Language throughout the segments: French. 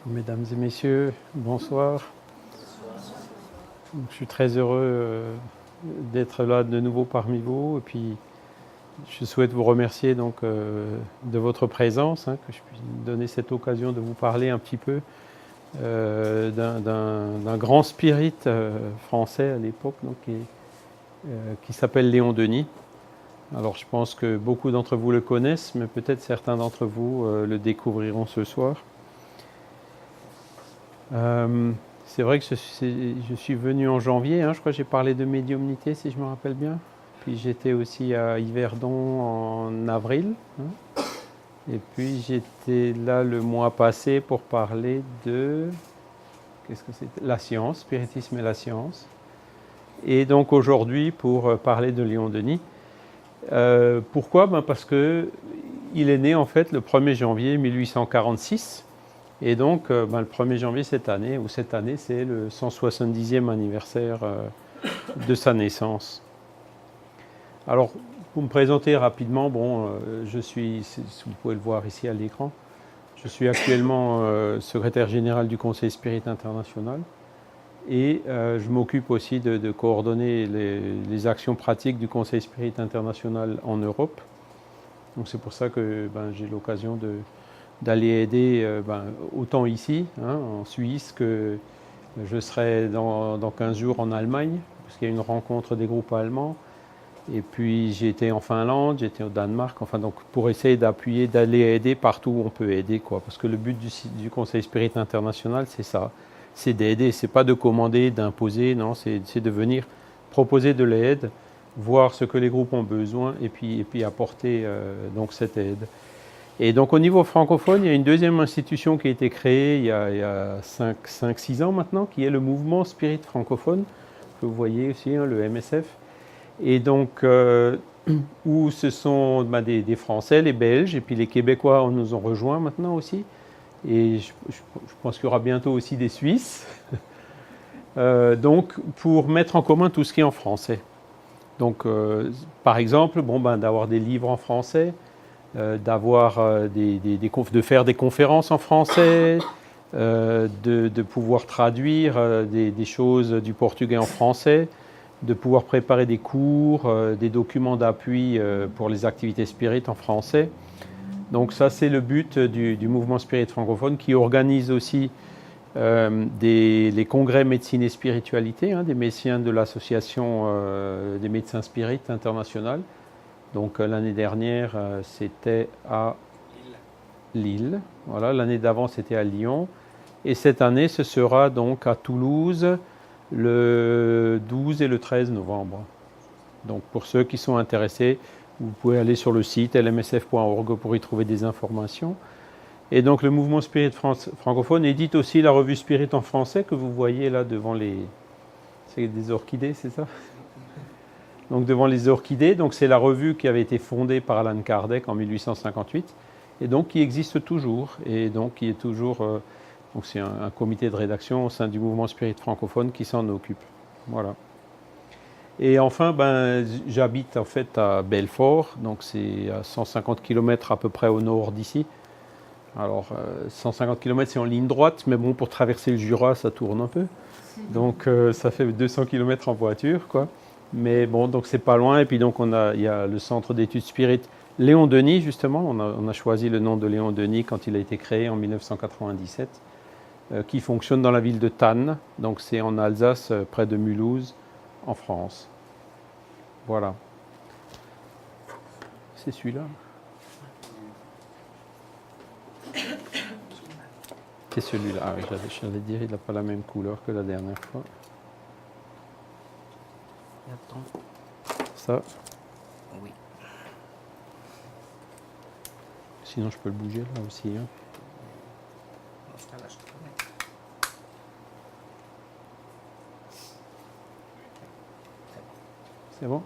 Mesdames et messieurs, bonsoir. Je suis très heureux d'être là de nouveau parmi vous. Et puis, je souhaite vous remercier de votre présence, que je puisse donner cette occasion de vous parler un petit peu d'un grand spirit français à l'époque, qui s'appelle Léon Denis. Alors, je pense que beaucoup d'entre vous le connaissent, mais peut-être certains d'entre vous le découvriront ce soir. C'est vrai que je suis venu en janvier, je crois que j'ai parlé de médiumnité si je me rappelle bien. Puis j'étais aussi à Yverdon en avril. Et puis j'étais là le mois passé pour parler de... Qu'est-ce que c'était? La science, spiritisme et la science. Et donc aujourd'hui pour parler de Léon Denis. Pourquoi? Parce qu'il est né en fait le 1er janvier 1846. Et donc, le 1er janvier cette année, c'est le 170e anniversaire de sa naissance. Alors, pour me présenter rapidement, je suis, vous pouvez le voir ici à l'écran, je suis actuellement secrétaire général du Conseil Spirit International et je m'occupe aussi de coordonner les actions pratiques du Conseil Spirit International en Europe. Donc c'est pour ça que j'ai l'occasion d'aller aider autant ici, en Suisse, que je serai dans 15 jours en Allemagne, parce qu'il y a une rencontre des groupes allemands. Et puis j'ai été en Finlande, j'ai été au Danemark, donc pour essayer d'appuyer, d'aller aider partout où on peut aider, parce que le but du Conseil Spirit International, c'est ça, c'est d'aider, c'est pas de commander, d'imposer, non, c'est de venir proposer de l'aide, voir ce que les groupes ont besoin et puis apporter donc cette aide. Et donc au niveau francophone, il y a une deuxième institution qui a été créée il y a 5-6 ans maintenant, qui est le mouvement Spirit francophone, que vous voyez aussi, le MSF. Et donc, où ce sont des Français, les Belges, et puis les Québécois nous ont rejoints maintenant aussi. Et je pense qu'il y aura bientôt aussi des Suisses. Donc, pour mettre en commun tout ce qui est en français. Donc, par exemple, d'avoir des livres en français, de faire des conférences en français, de pouvoir traduire des choses du portugais en français, de pouvoir préparer des cours, des documents d'appui pour les activités spirit en français. Donc ça, c'est le but du mouvement Spirit francophone, qui organise aussi les congrès médecine et spiritualité, des médecins de l'association des médecins spirit internationale. Donc l'année dernière, c'était à Lille. Voilà, l'année d'avant, c'était à Lyon. Et cette année, ce sera donc à Toulouse le 12 et le 13 novembre. Donc pour ceux qui sont intéressés, vous pouvez aller sur le site lmsf.org pour y trouver des informations. Et donc le mouvement Spirit francophone édite aussi la revue Spirit en français que vous voyez là devant les... C'est des orchidées, c'est ça? Donc devant les orchidées, donc c'est la revue qui avait été fondée par Allan Kardec en 1858 et donc qui existe toujours et donc qui est toujours donc c'est un comité de rédaction au sein du mouvement Spirit francophone qui s'en occupe. Voilà. Et enfin, j'habite en fait à Belfort, donc c'est à 150 km à peu près au nord d'ici. Alors 150 km c'est en ligne droite, mais pour traverser le Jura ça tourne un peu. Donc ça fait 200 km en voiture, quoi. Mais donc c'est pas loin. Et puis donc il y a le centre d'études spirit Léon Denis, justement. On a choisi le nom de Léon Denis quand il a été créé en 1997, qui fonctionne dans la ville de Thann. Donc c'est en Alsace, près de Mulhouse, en France. Voilà. C'est celui-là. C'est celui-là. Ah oui, j'allais dire, il n'a pas la même couleur que la dernière fois. Ça. Oui. Sinon, je peux le bouger là aussi. C'est bon?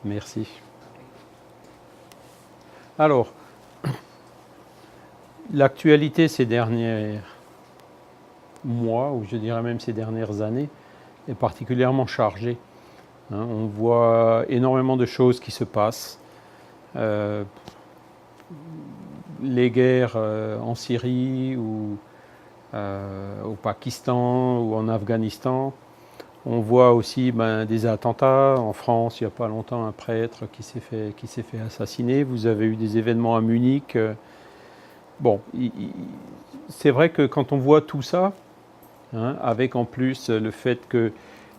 Merci. Alors, l'actualité ces derniers mois, ou je dirais même ces dernières années, est particulièrement chargée. On voit énormément de choses qui se passent. Les guerres en Syrie ou au Pakistan ou en Afghanistan. On voit aussi des attentats. En France, il n'y a pas longtemps, un prêtre qui s'est fait assassiner. Vous avez eu des événements à Munich. Bon, c'est vrai que quand on voit tout ça, hein, avec en plus le fait que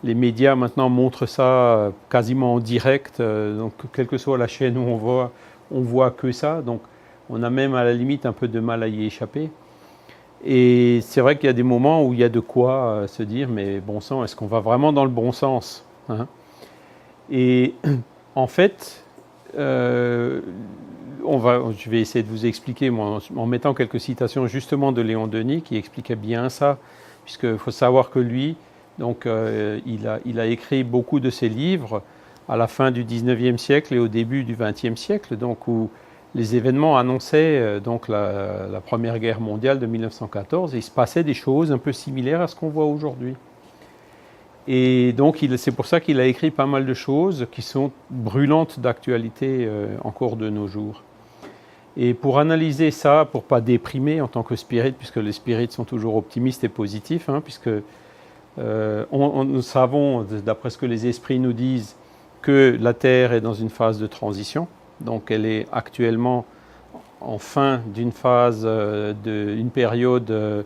les médias maintenant montrent ça quasiment en direct, donc quelle que soit la chaîne où on voit que ça, donc on a même à la limite un peu de mal à y échapper. Et c'est vrai qu'il y a des moments où il y a de quoi se dire, mais bon sang, est-ce qu'on va vraiment dans le bon sens, hein? Et en fait, je vais essayer de vous expliquer moi, en mettant quelques citations justement de Léon Denis qui expliquait bien ça, puisqu'il faut savoir que lui, donc, il a écrit beaucoup de ses livres à la fin du 19e siècle et au début du 20e siècle, donc, où les événements annonçaient donc, la Première Guerre mondiale de 1914, et il se passait des choses un peu similaires à ce qu'on voit aujourd'hui. Et donc, c'est pour ça qu'il a écrit pas mal de choses qui sont brûlantes d'actualité encore de nos jours. Et pour analyser ça, pour ne pas déprimer en tant que spirit, puisque les spirites sont toujours optimistes et positifs, hein, puisque nous savons, d'après ce que les esprits nous disent, que la Terre est dans une phase de transition. Donc elle est actuellement en fin d'une phase, d'une période de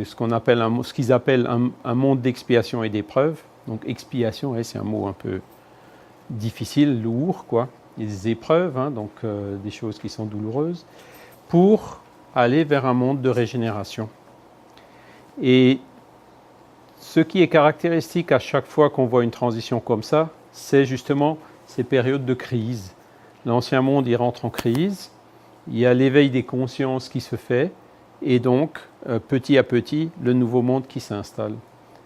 ce qu'ils appellent un monde d'expiation et d'épreuve. Donc expiation, c'est un mot un peu difficile, lourd, quoi. Des épreuves, hein, donc des choses qui sont douloureuses, pour aller vers un monde de régénération. Et ce qui est caractéristique à chaque fois qu'on voit une transition comme ça, c'est justement ces périodes de crise. L'ancien monde, il rentre en crise, il y a l'éveil des consciences qui se fait, et donc, petit à petit, le nouveau monde qui s'installe.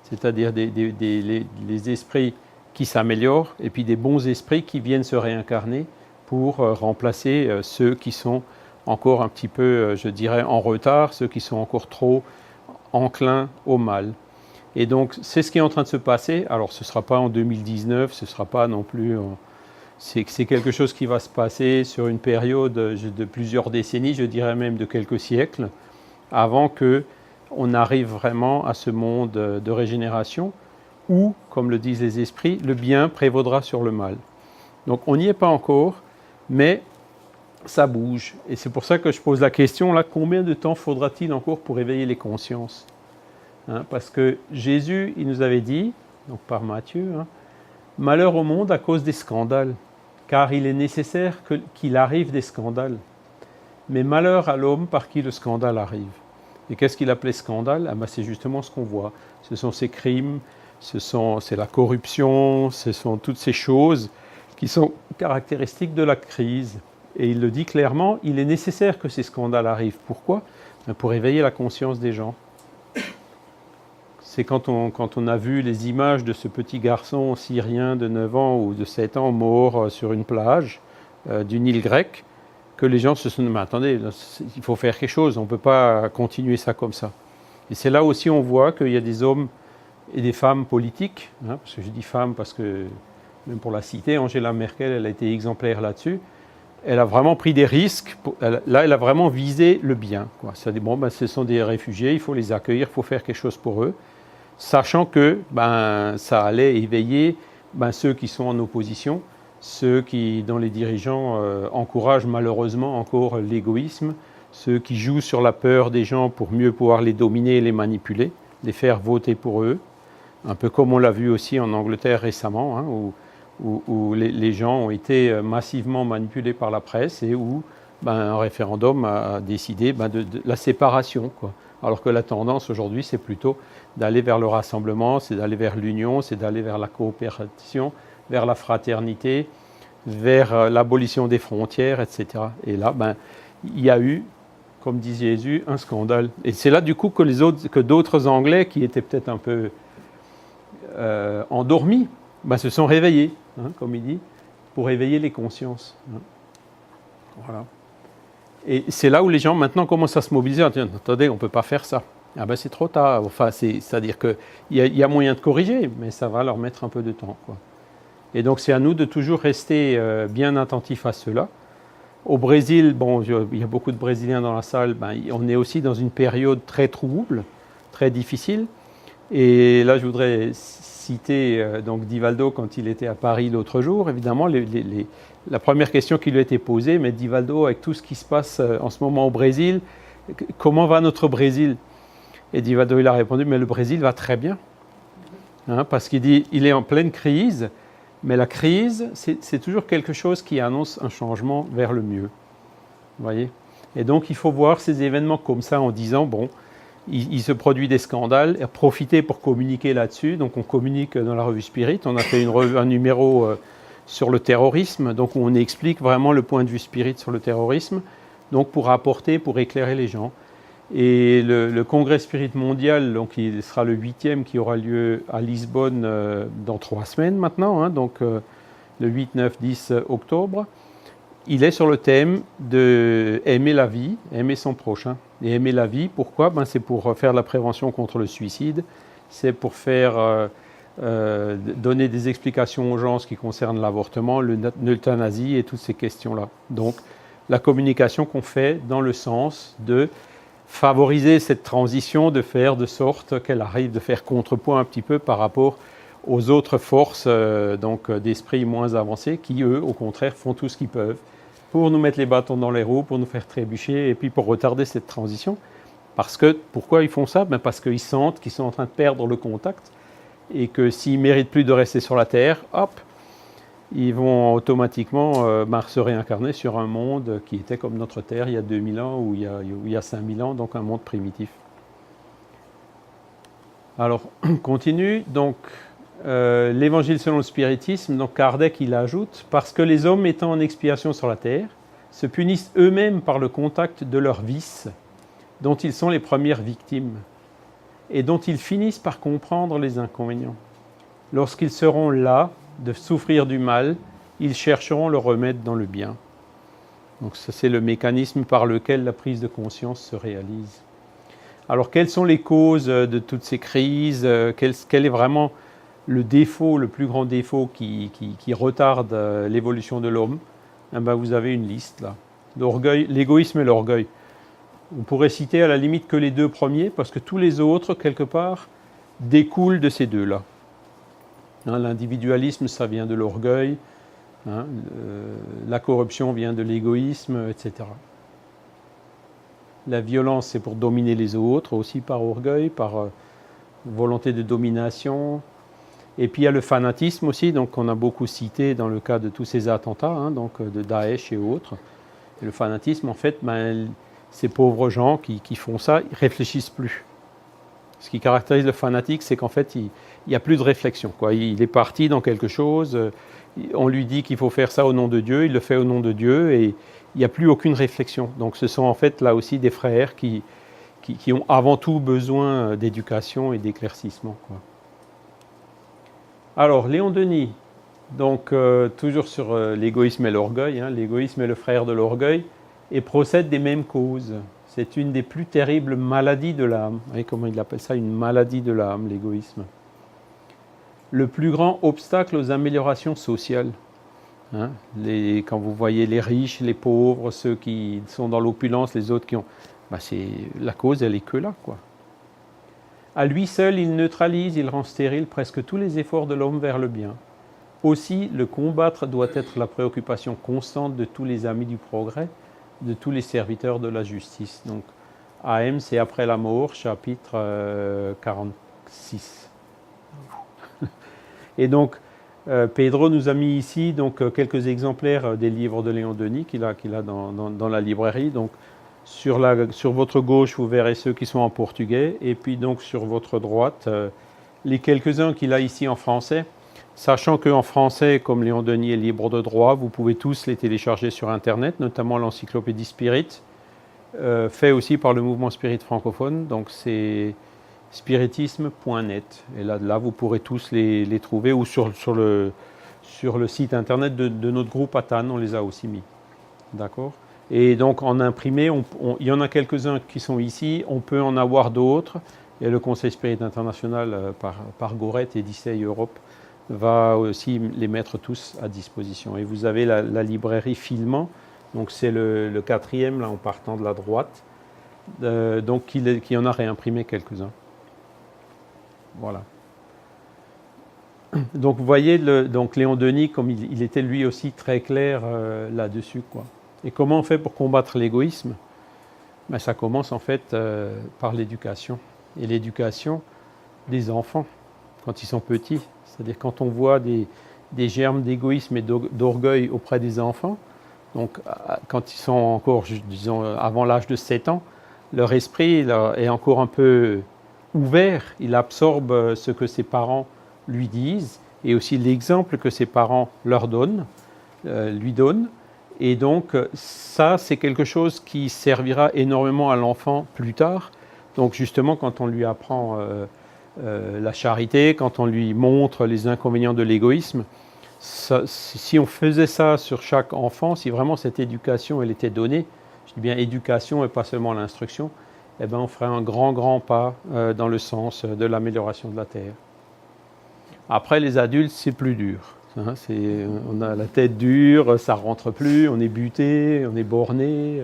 C'est-à-dire les esprits qui s'améliorent, et puis des bons esprits qui viennent se réincarner pour remplacer ceux qui sont encore un petit peu, je dirais, en retard, ceux qui sont encore trop enclins au mal. Et donc, c'est ce qui est en train de se passer. Alors, ce ne sera pas en 2019, ce ne sera pas non plus... C'est quelque chose qui va se passer sur une période de plusieurs décennies, je dirais même de quelques siècles, avant qu'on arrive vraiment à ce monde de régénération où, comme le disent les esprits, le bien prévaudra sur le mal. Donc, on n'y est pas encore, mais ça bouge. Et c'est pour ça que je pose la question, là, combien de temps faudra-t-il encore pour éveiller les consciences ? Hein, parce que Jésus, il nous avait dit, donc par Matthieu, hein, « Malheur au monde à cause des scandales, car il est nécessaire qu'il arrive des scandales. Mais malheur à l'homme par qui le scandale arrive. » Et qu'est-ce qu'il appelait scandale ? C'est justement ce qu'on voit. Ce sont ces crimes, c'est la corruption, ce sont toutes ces choses qui sont caractéristiques de la crise. Et il le dit clairement, il est nécessaire que ces scandales arrivent. Pourquoi ? Pour éveiller la conscience des gens. C'est quand on a vu les images de ce petit garçon syrien de 9 ans ou de 7 ans mort sur une plage d'une île grecque que les gens se sont dit, mais attendez, il faut faire quelque chose, on ne peut pas continuer ça comme ça. Et c'est là aussi on voit qu'il y a des hommes et des femmes politiques, hein, parce que je dis femmes parce que, même pour la citer, Angela Merkel, elle a été exemplaire là-dessus. Elle a vraiment pris des risques, elle a vraiment visé le bien, quoi. Ça dit, bon, ce sont des réfugiés, il faut les accueillir, il faut faire quelque chose pour eux, sachant que ça allait éveiller ceux qui sont en opposition, ceux dont les dirigeants encouragent malheureusement encore l'égoïsme, ceux qui jouent sur la peur des gens pour mieux pouvoir les dominer et les manipuler, les faire voter pour eux, un peu comme on l'a vu aussi en Angleterre récemment, hein, où les gens ont été massivement manipulés par la presse et où un référendum a décidé de la séparation, quoi. Alors que la tendance aujourd'hui, c'est plutôt d'aller vers le rassemblement, c'est d'aller vers l'union, c'est d'aller vers la coopération, vers la fraternité, vers l'abolition des frontières, etc. Et là, il y a eu, comme dit Jésus, un scandale. Et c'est là, du coup, que d'autres Anglais, qui étaient peut-être un peu endormis, se sont réveillés, hein, comme il dit, pour éveiller les consciences. Hein. Voilà. Et c'est là où les gens maintenant commencent à se mobiliser. Attendez, on ne peut pas faire ça. C'est trop tard. Enfin, c'est-à-dire qu'il y a moyen de corriger, mais ça va leur mettre un peu de temps, quoi. Et donc c'est à nous de toujours rester bien attentifs à cela, Au Brésil, bon, il y a beaucoup de Brésiliens dans la salle, ben, on est aussi dans une période très trouble, très difficile. Et là, je voudrais citer donc Divaldo quand il était à Paris l'autre jour. Évidemment, la première question qui lui a été posée, mais Divaldo, avec tout ce qui se passe en ce moment au Brésil, comment va notre Brésil? Et Divaldo, il a répondu, mais le Brésil va très bien. Hein, parce qu'il dit, il est en pleine crise, mais la crise, c'est toujours quelque chose qui annonce un changement vers le mieux. Vous voyez? Et donc, il faut voir ces événements comme ça en disant, bon, il se produit des scandales, et profiter pour communiquer là-dessus. Donc, on communique dans la revue Spirit. On a fait un numéro sur le terrorisme, donc où on explique vraiment le point de vue Spirit sur le terrorisme, donc pour apporter, pour éclairer les gens. Et le congrès Spirit mondial, donc il sera le 8e qui aura lieu à Lisbonne dans 3 semaines maintenant, hein, donc le 8, 9, 10 octobre. Il est sur le thème de aimer la vie, aimer son prochain. Et aimer la vie, pourquoi? Ben, c'est pour faire la prévention contre le suicide, c'est pour faire donner des explications aux gens en ce qui concerne l'avortement, l'euthanasie et toutes ces questions-là. Donc la communication qu'on fait dans le sens de favoriser cette transition, de faire de sorte qu'elle arrive de faire contrepoint un petit peu par rapport aux autres forces d'esprit moins avancées qui, eux, au contraire, font tout ce qu'ils peuvent pour nous mettre les bâtons dans les roues, pour nous faire trébucher et puis pour retarder cette transition. Parce que, pourquoi ils font ça? Ben parce qu'ils sentent qu'ils sont en train de perdre le contact et que s'ils ne méritent plus de rester sur la Terre, hop, ils vont automatiquement se réincarner sur un monde qui était comme notre Terre il y a 2000 ans ou il y a 5000 ans, donc un monde primitif. Alors, on continue. Donc, l'évangile selon le spiritisme, donc Kardec il ajoute, parce que les hommes étant en expiation sur la Terre, se punissent eux-mêmes par le contact de leurs vices, dont ils sont les premières victimes, et dont ils finissent par comprendre les inconvénients. Lorsqu'ils seront là, de souffrir du mal, ils chercheront le remède dans le bien. Donc ça, c'est le mécanisme par lequel la prise de conscience se réalise. Alors, quelles sont les causes de toutes ces crises? Quel est vraiment le défaut, le plus grand défaut qui retarde l'évolution de l'homme? Eh ben, vous avez une liste là. L'orgueil, l'égoïsme et l'orgueil. On pourrait citer à la limite que les 2 premiers, parce que tous les autres, quelque part, découlent de ces 2-là. Hein, l'individualisme, ça vient de l'orgueil, hein, la corruption vient de l'égoïsme, etc. La violence, c'est pour dominer les autres, aussi par orgueil, par volonté de domination. Et puis il y a le fanatisme aussi, donc qu'on a beaucoup cité dans le cas de tous ces attentats, hein, donc de Daesh et autres. Et le fanatisme, en fait, ben, ces pauvres gens qui font ça, ils ne réfléchissent plus. Ce qui caractérise le fanatique, c'est qu'en fait, il n'y a plus de réflexion, quoi. Il est parti dans quelque chose, on lui dit qu'il faut faire ça au nom de Dieu, il le fait au nom de Dieu, et il n'y a plus aucune réflexion. Donc ce sont en fait là aussi des frères qui ont avant tout besoin d'éducation et d'éclaircissement, quoi. Alors, Léon Denis, donc toujours sur l'égoïsme et l'orgueil, hein, l'égoïsme est le frère de l'orgueil, et procède des mêmes causes. C'est une des plus terribles maladies de l'âme. Vous voyez comment il appelle ça, une maladie de l'âme, l'égoïsme. Le plus grand obstacle aux améliorations sociales. Hein, quand vous voyez les riches, les pauvres, ceux qui sont dans l'opulence, les autres qui ont... Ben la cause, elle est que là, quoi. À lui seul, il neutralise, il rend stérile presque tous les efforts de l'homme vers le bien. Aussi, le combattre doit être la préoccupation constante de tous les amis du progrès, de tous les serviteurs de la justice. Donc, AM, c'est après la mort, chapitre 46. Et donc, Pedro nous a mis ici donc, quelques exemplaires des livres de Léon Denis qu'il a dans la librairie. Donc, sur votre gauche, vous verrez ceux qui sont en portugais, et puis donc sur votre droite, les quelques-uns qu'il a ici en français. Sachant qu'en français, comme Léon Denis est libre de droit, vous pouvez tous les télécharger sur Internet, notamment l'encyclopédie Spirit, fait aussi par le mouvement Spirit francophone, donc c'est spiritisme.net. Et là, vous pourrez tous les trouver, ou sur le site Internet de notre groupe ATAN, on les a aussi mis. D'accord ? Et donc en imprimé, il y en a quelques-uns qui sont ici, on peut en avoir d'autres, et le Conseil Spirit International par Gorette et Dissey Europe va aussi les mettre tous à disposition. Et vous avez la librairie Filmant, Donc c'est le quatrième, là, en partant de la droite. Donc qui en a réimprimé quelques-uns. Voilà. Donc vous voyez, donc Léon Denis, comme il était lui aussi très clair là-dessus, quoi. Et comment on fait pour combattre l'égoïsme? Ben, ça commence en fait par l'éducation. Et l'éducation des enfants, quand ils sont petits. C'est-à-dire quand on voit des germes d'égoïsme et d'orgueil auprès des enfants, donc quand ils sont encore, disons, avant l'âge de 7 ans, leur esprit est encore un peu ouvert, il absorbe ce que ses parents lui disent et aussi l'exemple que ses parents lui donnent. Et donc ça, c'est quelque chose qui servira énormément à l'enfant plus tard. Donc justement, quand on lui apprend la charité, quand on lui montre les inconvénients de l'égoïsme, si on faisait ça sur chaque enfant, si vraiment cette éducation elle était donnée, je dis bien éducation et pas seulement l'instruction, eh ben on ferait un grand pas dans le sens de l'amélioration de la Terre. Après, les adultes, c'est plus dur. Hein, on a la tête dure, ça ne rentre plus, on est buté, on est borné.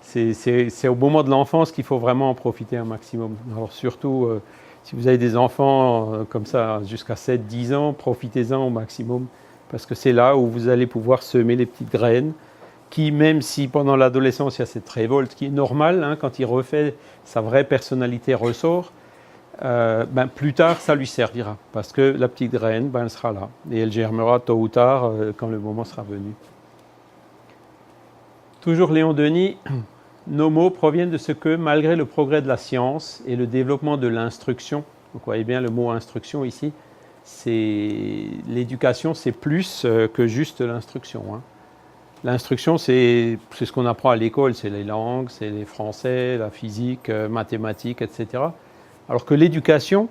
C'est au moment de l'enfance qu'il faut vraiment en profiter un maximum. Alors surtout, si vous avez des enfants comme ça jusqu'à 7-10 ans, profitez-en au maximum, parce que c'est là où vous allez pouvoir semer les petites graines, qui, même si pendant l'adolescence, il y a cette révolte qui est normale, hein, quand il refait, sa vraie personnalité ressort, ben, plus tard, ça lui servira, parce que la petite graine, ben, elle sera là, et elle germera tôt ou tard, quand le moment sera venu. Toujours Léon Denis, nos mots proviennent de ce que, malgré le progrès de la science et le développement de l'instruction, donc vous voyez bien le mot instruction ici, l'éducation, c'est plus que juste l'instruction, hein. L'instruction, c'est ce qu'on apprend à l'école, c'est les langues, c'est les français, la physique, mathématiques, etc. Alors que l'éducation,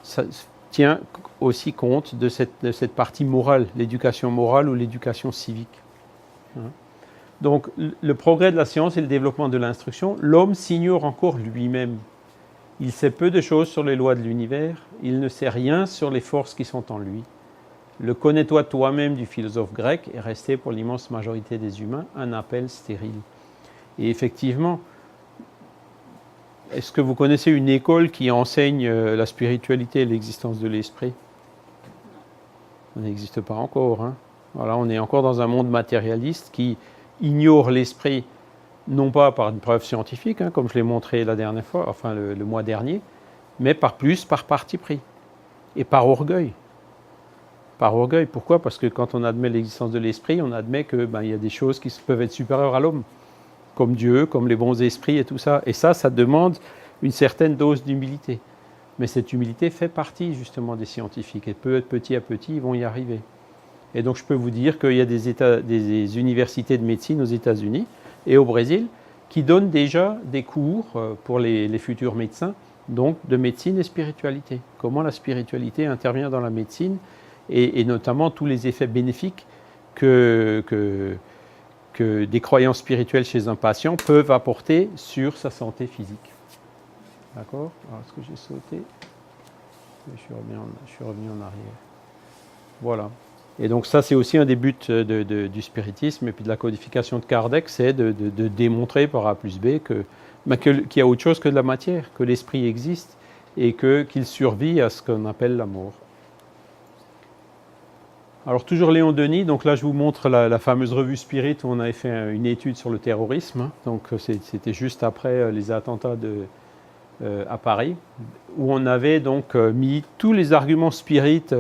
ça tient aussi compte de cette partie morale, l'éducation morale ou l'éducation civique. Donc, le progrès de la science et le développement de l'instruction, l'homme s'ignore encore lui-même. Il sait peu de choses sur les lois de l'univers, il ne sait rien sur les forces qui sont en lui. Le connais-toi toi-même du philosophe grec est resté pour l'immense majorité des humains un appel stérile. Et effectivement, est-ce que vous connaissez une école qui enseigne la spiritualité et l'existence de l'esprit? Ça n'existe pas encore, hein. Voilà, on est encore dans un monde matérialiste qui ignore l'esprit, non pas par une preuve scientifique, hein, comme je l'ai montré la dernière fois, enfin le mois dernier, mais par parti pris et par orgueil. Par orgueil, pourquoi? Parce que quand on admet l'existence de l'esprit, on admet qu'il y a des choses qui peuvent être supérieures à l'homme, comme Dieu, comme les bons esprits et tout ça. Et ça demande une certaine dose d'humilité. Mais cette humilité fait partie justement des scientifiques. Et petit à petit, ils vont y arriver. Et donc je peux vous dire qu'il y a des universités de médecine aux États-Unis et au Brésil qui donnent déjà des cours pour les futurs médecins, donc de médecine et spiritualité. Comment la spiritualité intervient dans la médecine et notamment tous les effets bénéfiques que des croyances spirituelles chez un patient peuvent apporter sur sa santé physique. D'accord? Alors, est-ce que j'ai sauté? Je suis revenu en arrière. Voilà. Et donc ça, c'est aussi un des buts du spiritisme et puis de la codification de Kardec, c'est de démontrer par A plus B qu'il y a autre chose que de la matière, que l'esprit existe et qu'il survit à ce qu'on appelle la mort. Alors toujours Léon Denis, donc là je vous montre la fameuse revue Spirit où on avait fait une étude sur le terrorisme, hein. Donc c'était juste après les attentats à Paris, où on avait donc mis tous les arguments spirites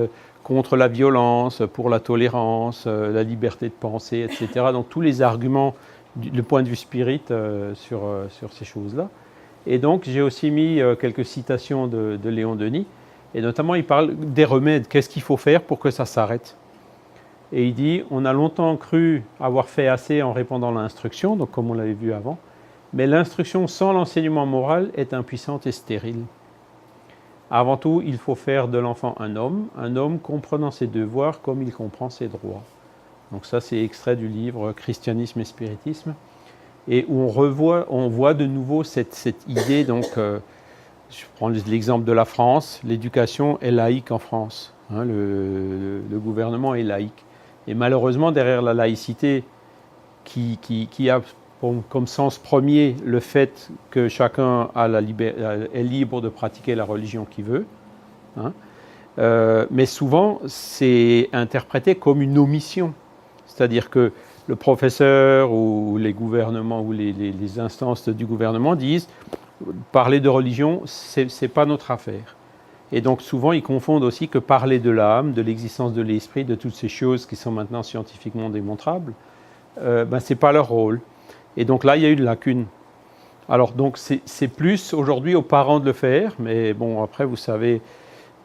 contre la violence, pour la tolérance, la liberté de penser, etc. Donc tous les arguments, le point de vue spirit sur ces choses-là. Et donc j'ai aussi mis quelques citations de Léon Denis, et notamment il parle des remèdes, qu'est-ce qu'il faut faire pour que ça s'arrête. Et il dit, on a longtemps cru avoir fait assez en répandant l'instruction, donc comme on l'avait vu avant, mais l'instruction sans l'enseignement moral est impuissante et stérile. Avant tout, il faut faire de l'enfant un homme comprenant ses devoirs comme il comprend ses droits. Donc ça, c'est extrait du livre Christianisme et Spiritisme, et où on voit de nouveau cette idée, donc, je prends l'exemple de la France, l'éducation est laïque en France, hein, le gouvernement est laïque. Et malheureusement, derrière la laïcité qui a comme sens premier le fait que chacun est libre de pratiquer la religion qu'il veut, hein. Mais souvent c'est interprété comme une omission, c'est-à-dire que le professeur ou les gouvernements ou les instances du gouvernement disent parler de religion, c'est pas notre affaire. Et donc souvent ils confondent aussi que parler de l'âme, de l'existence de l'esprit, de toutes ces choses qui sont maintenant scientifiquement démontrables, c'est pas leur rôle. Et donc là il y a eu une lacune. Alors donc c'est plus aujourd'hui aux parents de le faire, mais bon après vous savez,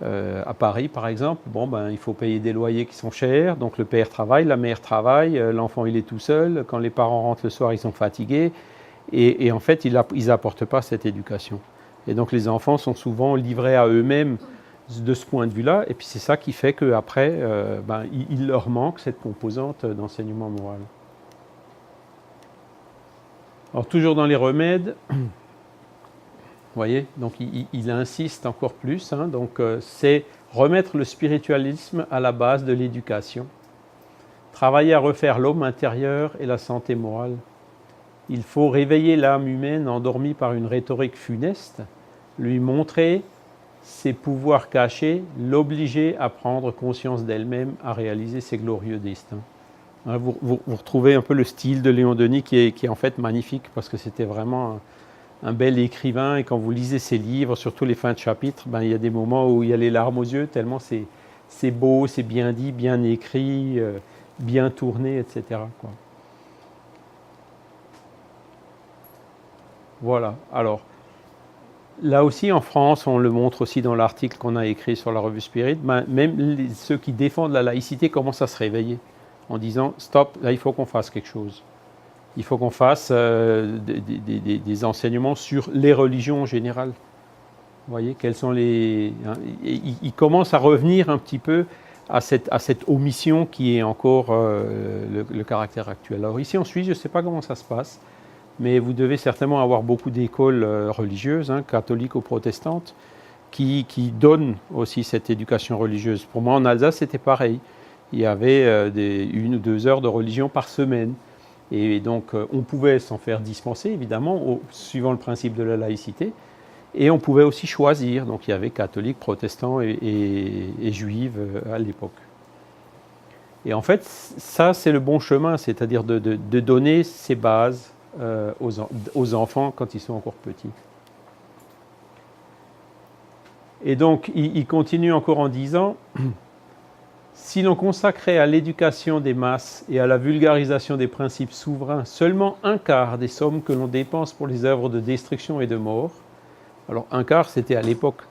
à Paris par exemple, il faut payer des loyers qui sont chers, donc le père travaille, la mère travaille, l'enfant il est tout seul, quand les parents rentrent le soir ils sont fatigués, et en fait ils n'apportent pas cette éducation. Et donc les enfants sont souvent livrés à eux-mêmes de ce point de vue-là, et puis c'est ça qui fait qu'après, il leur manque cette composante d'enseignement moral. Alors toujours dans les remèdes, vous voyez, donc il insiste encore plus, hein, donc c'est remettre le spiritualisme à la base de l'éducation, travailler à refaire l'homme intérieur et la santé morale. Il faut réveiller l'âme humaine endormie par une rhétorique funeste, lui montrer ses pouvoirs cachés, l'obliger à prendre conscience d'elle-même, à réaliser ses glorieux destins. Vous retrouvez un peu le style de Léon Denis qui est en fait magnifique, parce que c'était vraiment un bel écrivain, et quand vous lisez ses livres, surtout les fins de chapitre, il y a des moments où il y a les larmes aux yeux, tellement c'est beau, c'est bien dit, bien écrit, bien tourné, etc., quoi. Voilà, alors, là aussi en France, on le montre aussi dans l'article qu'on a écrit sur la revue Spirit, même ceux qui défendent la laïcité commencent à se réveiller, en disant « stop, là il faut qu'on fasse quelque chose ». Il faut qu'on fasse des enseignements sur les religions en général. Vous voyez, quels sont les... Il commence à revenir un petit peu à cette omission qui est encore le caractère actuel. Alors ici en Suisse, je ne sais pas comment ça se passe, mais vous devez certainement avoir beaucoup d'écoles religieuses, hein, catholiques ou protestantes, qui donnent aussi cette éducation religieuse. Pour moi, en Alsace, c'était pareil. Il y avait 1 ou 2 heures de religion par semaine. Et donc, on pouvait s'en faire dispenser, évidemment, suivant le principe de la laïcité. Et on pouvait aussi choisir. Donc, il y avait catholiques, protestants et juifs à l'époque. Et en fait, ça, c'est le bon chemin, c'est-à-dire de donner ces bases aux enfants quand ils sont encore petits. Et donc, il continue encore en disant... Si l'on consacrait à l'éducation des masses et à la vulgarisation des principes souverains seulement 1/4 des sommes que l'on dépense pour les œuvres de destruction et de mort, alors 1/4 c'était à l'époque,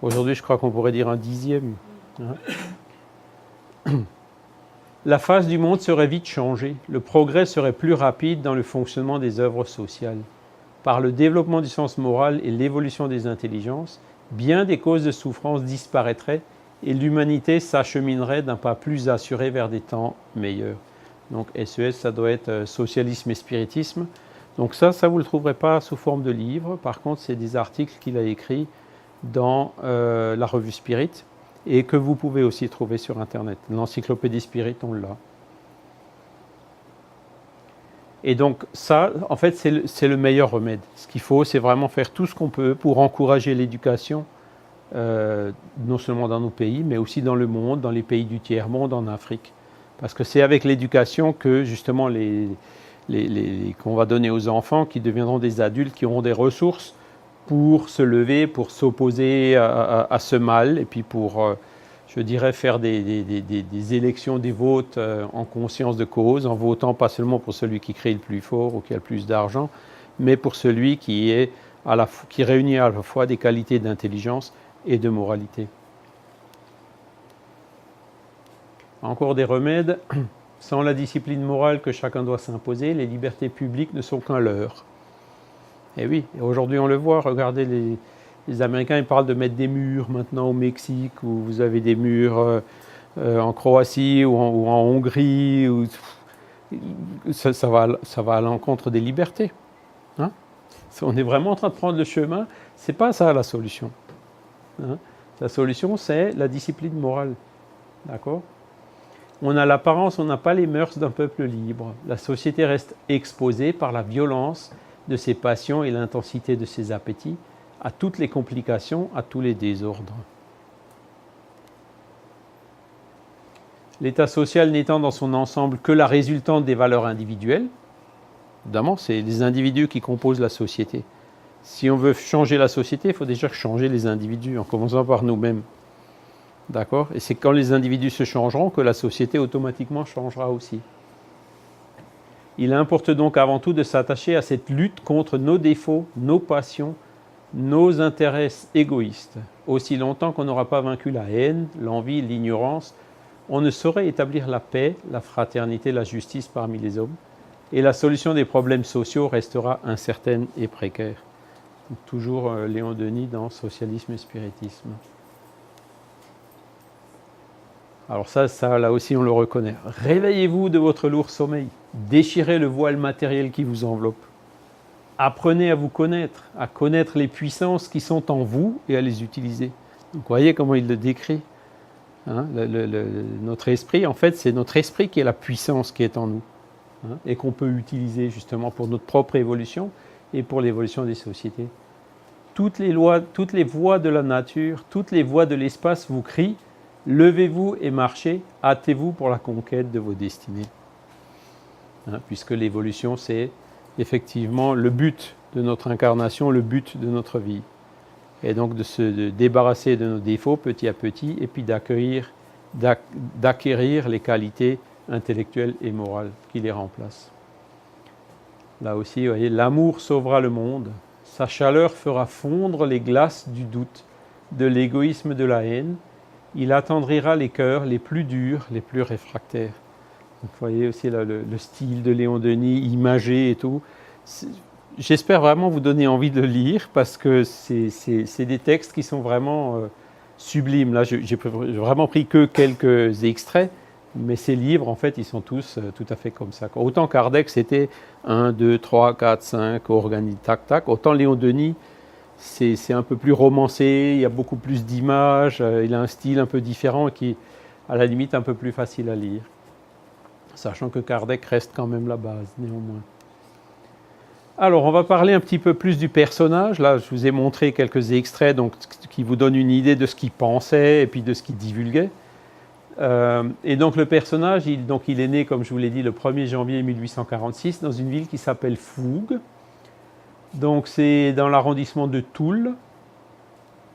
aujourd'hui je crois qu'on pourrait dire 1/10, hein. La face du monde serait vite changée, le progrès serait plus rapide dans le fonctionnement des œuvres sociales. Par le développement du sens moral et l'évolution des intelligences, bien des causes de souffrance disparaîtraient et l'humanité s'acheminerait d'un pas plus assuré vers des temps meilleurs. Donc SES, ça doit être socialisme et spiritisme. Donc ça vous ne le trouverez pas sous forme de livre. Par contre, c'est des articles qu'il a écrits dans la revue Spirit et que vous pouvez aussi trouver sur Internet. L'encyclopédie Spirit, on l'a. Et donc ça, en fait, c'est le meilleur remède. Ce qu'il faut, c'est vraiment faire tout ce qu'on peut pour encourager l'éducation, non seulement dans nos pays, mais aussi dans le monde, dans les pays du tiers-monde, en Afrique. Parce que c'est avec l'éducation que, justement, qu'on va donner aux enfants qui deviendront des adultes, qui auront des ressources pour se lever, pour s'opposer à ce mal, et puis pour, je dirais, faire des élections, des votes en conscience de cause, en votant pas seulement pour celui qui crie le plus fort ou qui a le plus d'argent, mais pour celui qui réunit à la fois des qualités d'intelligence et de moralité. Encore des remèdes. Sans la discipline morale que chacun doit s'imposer, les libertés publiques ne sont qu'un leurre. Et oui, aujourd'hui on le voit, regardez les Américains, ils parlent de mettre des murs maintenant au Mexique, ou vous avez des murs en Croatie ou en Hongrie. Ça va à l'encontre des libertés. Hein? On est vraiment en train de prendre le chemin, c'est pas ça la solution. Hein? La solution, c'est la discipline morale. D'accord ? On a l'apparence, on n'a pas les mœurs d'un peuple libre. La société reste exposée par la violence de ses passions et l'intensité de ses appétits à toutes les complications, à tous les désordres. L'état social n'étant dans son ensemble que la résultante des valeurs individuelles, évidemment, c'est les individus qui composent la société. Si on veut changer la société, il faut déjà changer les individus, en commençant par nous-mêmes. D'accord? Et c'est quand les individus se changeront que la société automatiquement changera aussi. Il importe donc avant tout de s'attacher à cette lutte contre nos défauts, nos passions, nos intérêts égoïstes. Aussi longtemps qu'on n'aura pas vaincu la haine, l'envie, l'ignorance, on ne saurait établir la paix, la fraternité, la justice parmi les hommes, et la solution des problèmes sociaux restera incertaine et précaire. Donc, toujours Léon Denis dans Socialisme et Spiritisme. Alors ça, là aussi, on le reconnaît. Réveillez-vous de votre lourd sommeil. Déchirez le voile matériel qui vous enveloppe. Apprenez à vous connaître, à connaître les puissances qui sont en vous et à les utiliser. Donc, vous voyez comment il le décrit. Hein, notre esprit, en fait, c'est notre esprit qui est la puissance qui est en nous. Hein, et qu'on peut utiliser justement pour notre propre évolution et pour l'évolution des sociétés. Toutes les voies de la nature, toutes les voies de l'espace vous crient « Levez-vous et marchez, hâtez-vous pour la conquête de vos destinées. » Hein, puisque l'évolution, c'est effectivement le but de notre incarnation, le but de notre vie. Et donc de se débarrasser de nos défauts petit à petit, et puis d'acquérir les qualités intellectuelles et morales qui les remplacent. Là aussi, vous voyez, l'amour sauvera le monde, sa chaleur fera fondre les glaces du doute, de l'égoïsme, de la haine. Il attendrira les cœurs les plus durs, les plus réfractaires. Donc, vous voyez aussi là, le style de Léon Denis, imagé et tout. J'espère vraiment vous donner envie de le lire parce que c'est des textes qui sont vraiment sublimes. Là, j'ai vraiment pris que quelques extraits, mais ces livres, en fait, ils sont tous tout à fait comme ça. Autant Kardec, c'était 1, 2, 3, 4, 5, organise, tac, tac. Autant Léon Denis, c'est un peu plus romancé, il y a beaucoup plus d'images, il a un style un peu différent qui est à la limite un peu plus facile à lire. Sachant que Kardec reste quand même la base, néanmoins. Alors, on va parler un petit peu plus du personnage. Là, je vous ai montré quelques extraits donc, qui vous donnent une idée de ce qu'il pensait et puis de ce qu'il divulguait. Et donc, le personnage, il est né, comme je vous l'ai dit, le 1er janvier 1846 dans une ville qui s'appelle Fougues. Donc, c'est dans l'arrondissement de Toul.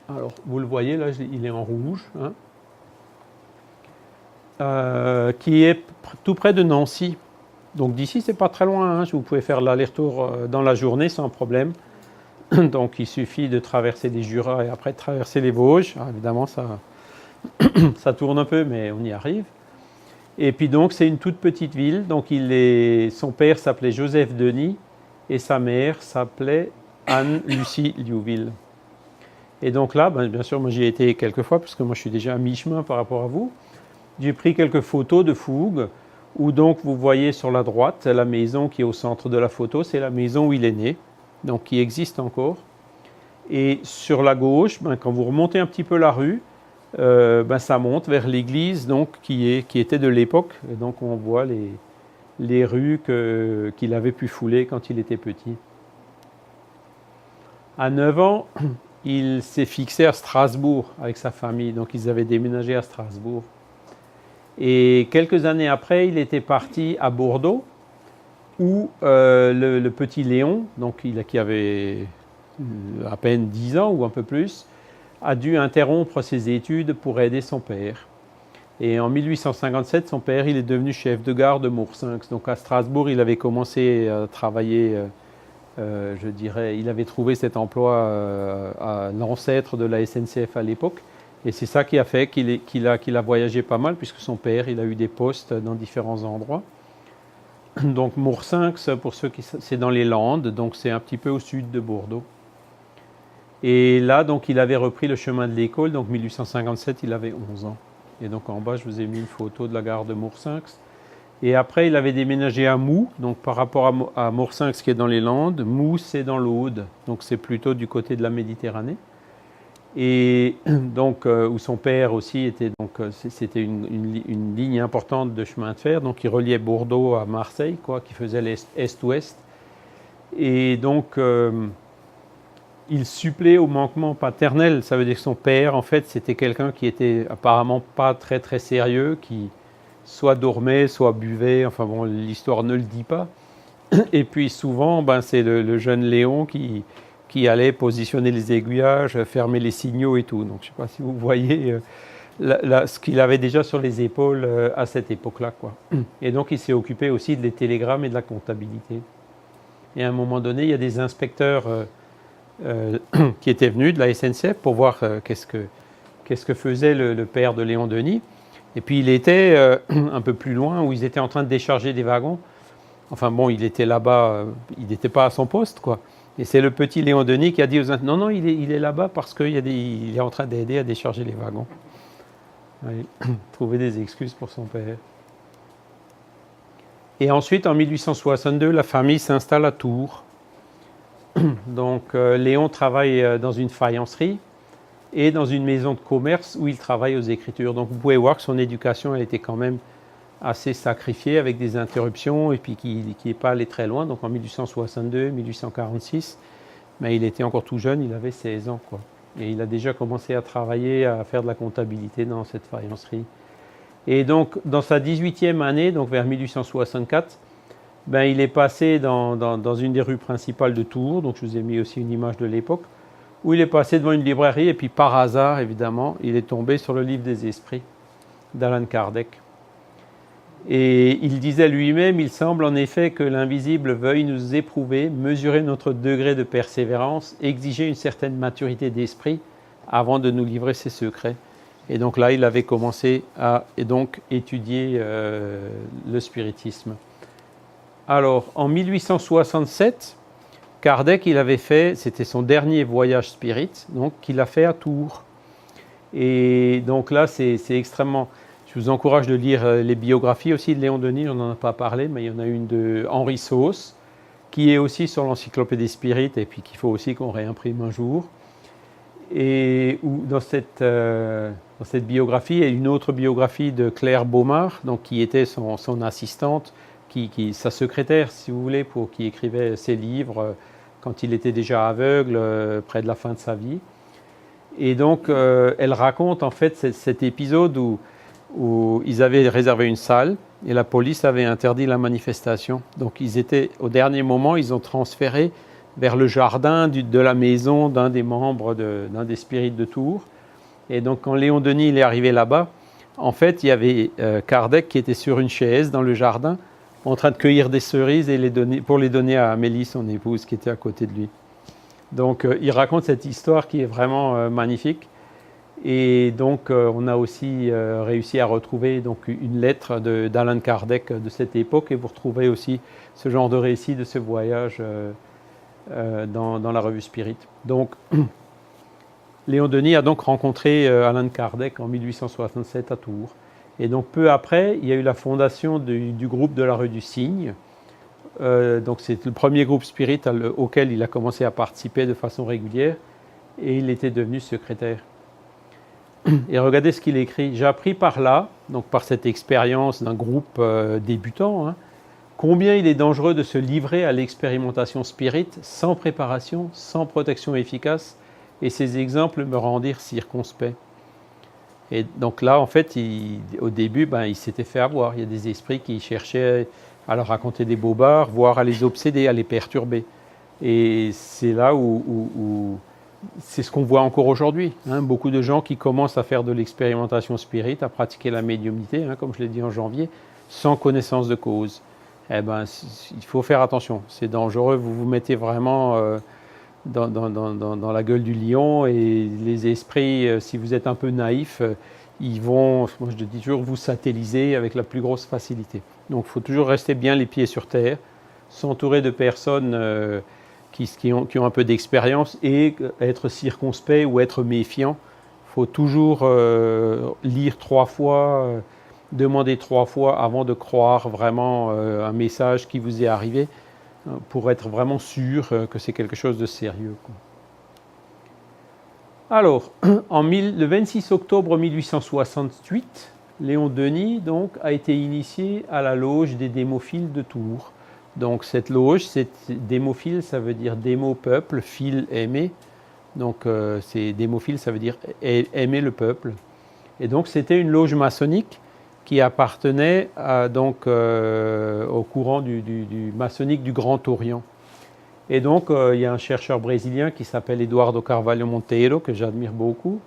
Alors, vous le voyez, là, il est en rouge. Hein. Qui est tout près de Nancy. Donc d'ici, c'est pas très loin, hein. Vous pouvez faire l'aller-retour dans la journée sans problème. Donc il suffit de traverser les Jura et après de traverser les Vosges. Alors, évidemment, ça tourne un peu, mais on y arrive. Et puis donc, c'est une toute petite ville. Donc son père s'appelait Joseph Denis et sa mère s'appelait Anne-Lucie Liouville. Et donc là, bien sûr, moi j'y ai été quelques fois, parce que moi je suis déjà à mi-chemin par rapport à vous. J'ai pris quelques photos de Fougues, où donc vous voyez sur la droite, la maison qui est au centre de la photo, c'est la maison où il est né, donc qui existe encore. Et sur la gauche, quand vous remontez un petit peu la rue, ça monte vers l'église donc, qui était de l'époque. Et donc on voit les rues qu'il avait pu fouler quand il était petit. À 9 ans, il s'est fixé à Strasbourg avec sa famille, donc ils avaient déménagé à Strasbourg. Et quelques années après, il était parti à Bordeaux, où le petit Léon, donc qui avait à peine 10 ans ou un peu plus, a dû interrompre ses études pour aider son père. Et en 1857, son père, il est devenu chef de gare de Moursinx. Donc à Strasbourg, il avait commencé à travailler, je dirais, il avait trouvé cet emploi à l'ancêtre de la SNCF à l'époque. Et c'est ça qui a fait qu'il a voyagé pas mal, puisque son père, il a eu des postes dans différents endroits. Donc Moursinx, pour ceux qui c'est dans les Landes, donc c'est un petit peu au sud de Bordeaux. Et là, donc, il avait repris le chemin de l'école, donc 1857, il avait 11 ans. Et donc en bas, je vous ai mis une photo de la gare de Moursinx. Et après, il avait déménagé à Moux, donc par rapport à Moursinx qui est dans les Landes. Moux, c'est dans l'Aude, donc c'est plutôt du côté de la Méditerranée. Et donc, où son père aussi était, donc c'était une ligne importante de chemin de fer, donc qui reliait Bordeaux à Marseille, quoi, qui faisait l'est-ouest. Et donc, il supplée au manquement paternel. Ça veut dire que son père, en fait, c'était quelqu'un qui était apparemment pas très très sérieux, qui soit dormait, soit buvait. Enfin bon, l'histoire ne le dit pas. Et puis souvent, ben, c'est le jeune Léon qui allait positionner les aiguillages, fermer les signaux et tout. Donc je ne sais pas si vous voyez ce qu'il avait déjà sur les épaules à cette époque-là, quoi. Et donc il s'est occupé aussi des télégrammes et de la comptabilité. Et à un moment donné, il y a des inspecteurs qui étaient venus de la SNCF pour voir qu'est-ce que faisait le père de Léon Denis. Et puis il était un peu plus loin où ils étaient en train de décharger des wagons. Enfin bon, il était là-bas, il n'était pas à son poste, quoi. Et c'est le petit Léon Denis qui a dit aux non, non, il est là-bas parce qu'il est en train d'aider à décharger les wagons. Ouais, trouver des excuses pour son père. Et ensuite, en 1862, la famille s'installe à Tours. Donc Léon travaille dans une faïencerie et dans une maison de commerce où il travaille aux écritures. Donc vous pouvez voir que son éducation, elle était quand même assez sacrifiée avec des interruptions et puis qui n'est pas allé très loin. Donc en 1862, 1846, mais il était encore tout jeune, il avait 16 ans, quoi. Et il a déjà commencé à travailler, à faire de la comptabilité dans cette faïencerie. Et donc dans sa 18e année, donc vers 1864, ben, il est passé dans une des rues principales de Tours, donc je vous ai mis aussi une image de l'époque, où il est passé devant une librairie et puis par hasard, évidemment, il est tombé sur le livre des esprits d'Allan Kardec. Et il disait lui-même, il semble en effet que l'invisible veuille nous éprouver, mesurer notre degré de persévérance, exiger une certaine maturité d'esprit avant de nous livrer ses secrets. Et donc là, il avait commencé à étudier le spiritisme. Alors, en 1867, Kardec, il avait fait, c'était son dernier voyage spirit, donc qu'il a fait à Tours. Et donc là, c'est extrêmement... Je vous encourage de lire les biographies aussi de Léon Denis, on n'en a pas parlé, mais il y en a une de Henri Sauce, qui est aussi sur l'encyclopédie Spirit, et puis qu'il faut aussi qu'on réimprime un jour. Et dans cette biographie, il y a une autre biographie de Claire Baumard, donc, qui était son assistante, sa secrétaire, si vous voulez, qui écrivait ses livres quand il était déjà aveugle, près de la fin de sa vie. Et donc, elle raconte en fait cet épisode où ils avaient réservé une salle et la police avait interdit la manifestation. Donc, au dernier moment, ils ont transféré vers le jardin de la maison d'un des membres d'un des spirites de Tours. Et donc, quand Léon Denis il est arrivé là-bas, en fait, il y avait Kardec qui était sur une chaise dans le jardin, en train de cueillir des cerises pour les donner à Amélie, son épouse, qui était à côté de lui. Donc, il raconte cette histoire qui est vraiment magnifique. Et donc, on a aussi réussi à retrouver donc, une lettre d'Allan Kardec de cette époque, et vous retrouvez aussi ce genre de récit de ce voyage dans la revue Spirit. Donc, Léon Denis a donc rencontré Allan Kardec en 1867 à Tours. Et donc peu après, il y a eu la fondation du groupe de la rue du Cygne. Donc c'est le premier groupe spirit auquel il a commencé à participer de façon régulière et il était devenu secrétaire. Et regardez ce qu'il écrit. J'ai appris par là, donc par cette expérience d'un groupe débutant, combien il est dangereux de se livrer à l'expérimentation spirit sans préparation, sans protection efficace, et ces exemples me rendirent circonspect. Et donc là, en fait, au début, il s'était fait avoir. Il y a des esprits qui cherchaient à leur raconter des bobards, voire à les obséder, à les perturber. Et c'est là où c'est ce qu'on voit encore aujourd'hui. Beaucoup de gens qui commencent à faire de l'expérimentation spirit, à pratiquer la médiumnité, comme je l'ai dit en janvier, sans connaissance de cause. Eh ben, il faut faire attention. C'est dangereux. Vous vous mettez vraiment dans la gueule du lion et les esprits, si vous êtes un peu naïf, ils vont, moi je dis toujours, vous satelliser avec la plus grosse facilité. Donc il faut toujours rester bien les pieds sur terre, s'entourer de personnes qui ont un peu d'expérience et être circonspect ou être méfiant. Il faut toujours lire 3 fois, demander 3 fois avant de croire vraiment un message qui vous est arrivé, pour être vraiment sûr que c'est quelque chose de sérieux, quoi. Alors, le 26 octobre 1868, Léon Denis donc, a été initié à la loge des démophiles de Tours. Donc cette loge, démophile, ça veut dire démo, peuple, phile, aimer. Donc c'est démophile, ça veut dire aimer le peuple. Et donc c'était une loge maçonnique qui appartenait au courant du maçonnique du Grand Orient. Et donc il y a un chercheur brésilien qui s'appelle Eduardo Carvalho Monteiro, que j'admire beaucoup,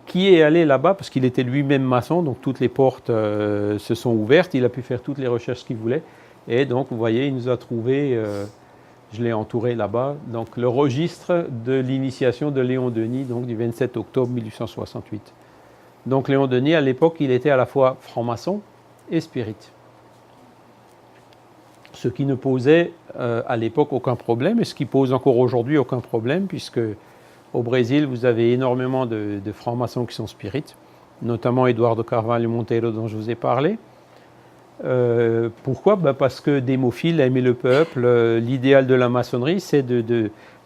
qui est allé là-bas parce qu'il était lui-même maçon, donc toutes les portes se sont ouvertes, il a pu faire toutes les recherches qu'il voulait. Et donc, vous voyez, il nous a trouvé, je l'ai entouré là-bas, donc le registre de l'initiation de Léon Denis, donc du 27 octobre 1868. Donc Léon Denis, à l'époque, il était à la fois franc-maçon et spirit. Ce qui ne posait à l'époque aucun problème, et ce qui pose encore aujourd'hui aucun problème, puisque au Brésil, vous avez énormément de francs-maçons qui sont spirites, notamment Eduardo Carvalho Monteiro, dont je vous ai parlé. Pourquoi ? Parce que démophile, aimer le peuple, l'idéal de la maçonnerie, c'est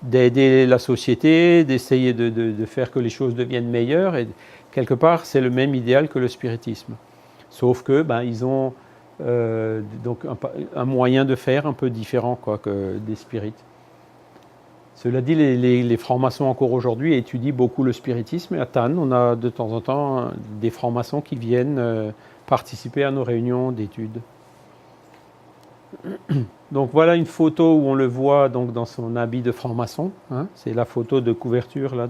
d'aider la société, d'essayer de faire que les choses deviennent meilleures, et quelque part, c'est le même idéal que le spiritisme. Sauf que ils ont donc un moyen de faire un peu différent que des spirites. Cela dit, les francs-maçons encore aujourd'hui étudient beaucoup le spiritisme, et à Tannes, on a de temps en temps des francs-maçons qui viennent participer à nos réunions d'études. Donc voilà une photo où on le voit donc dans son habit de franc-maçon. C'est la photo de couverture là,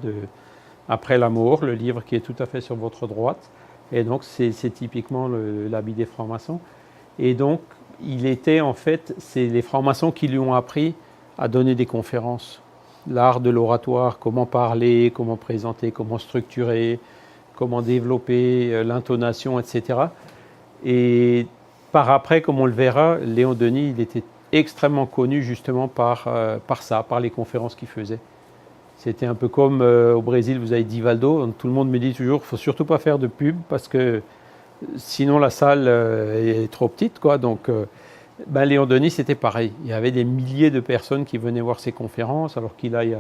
Après la mort, le livre qui est tout à fait sur votre droite. Et donc c'est typiquement l'habit des francs-maçons. Et donc il était en fait, c'est les francs-maçons qui lui ont appris à donner des conférences. L'art de l'oratoire, comment parler, comment présenter, comment structurer, comment développer l'intonation, etc. Et par après, comme on le verra, Léon Denis, il était extrêmement connu justement par ça, par les conférences qu'il faisait. C'était un peu comme au Brésil, vous avez Divaldo, tout le monde me dit toujours, il ne faut surtout pas faire de pub parce que sinon la salle est trop petite, quoi. Donc Léon Denis, c'était pareil. Il y avait des milliers de personnes qui venaient voir ses conférences, alors qu'il aille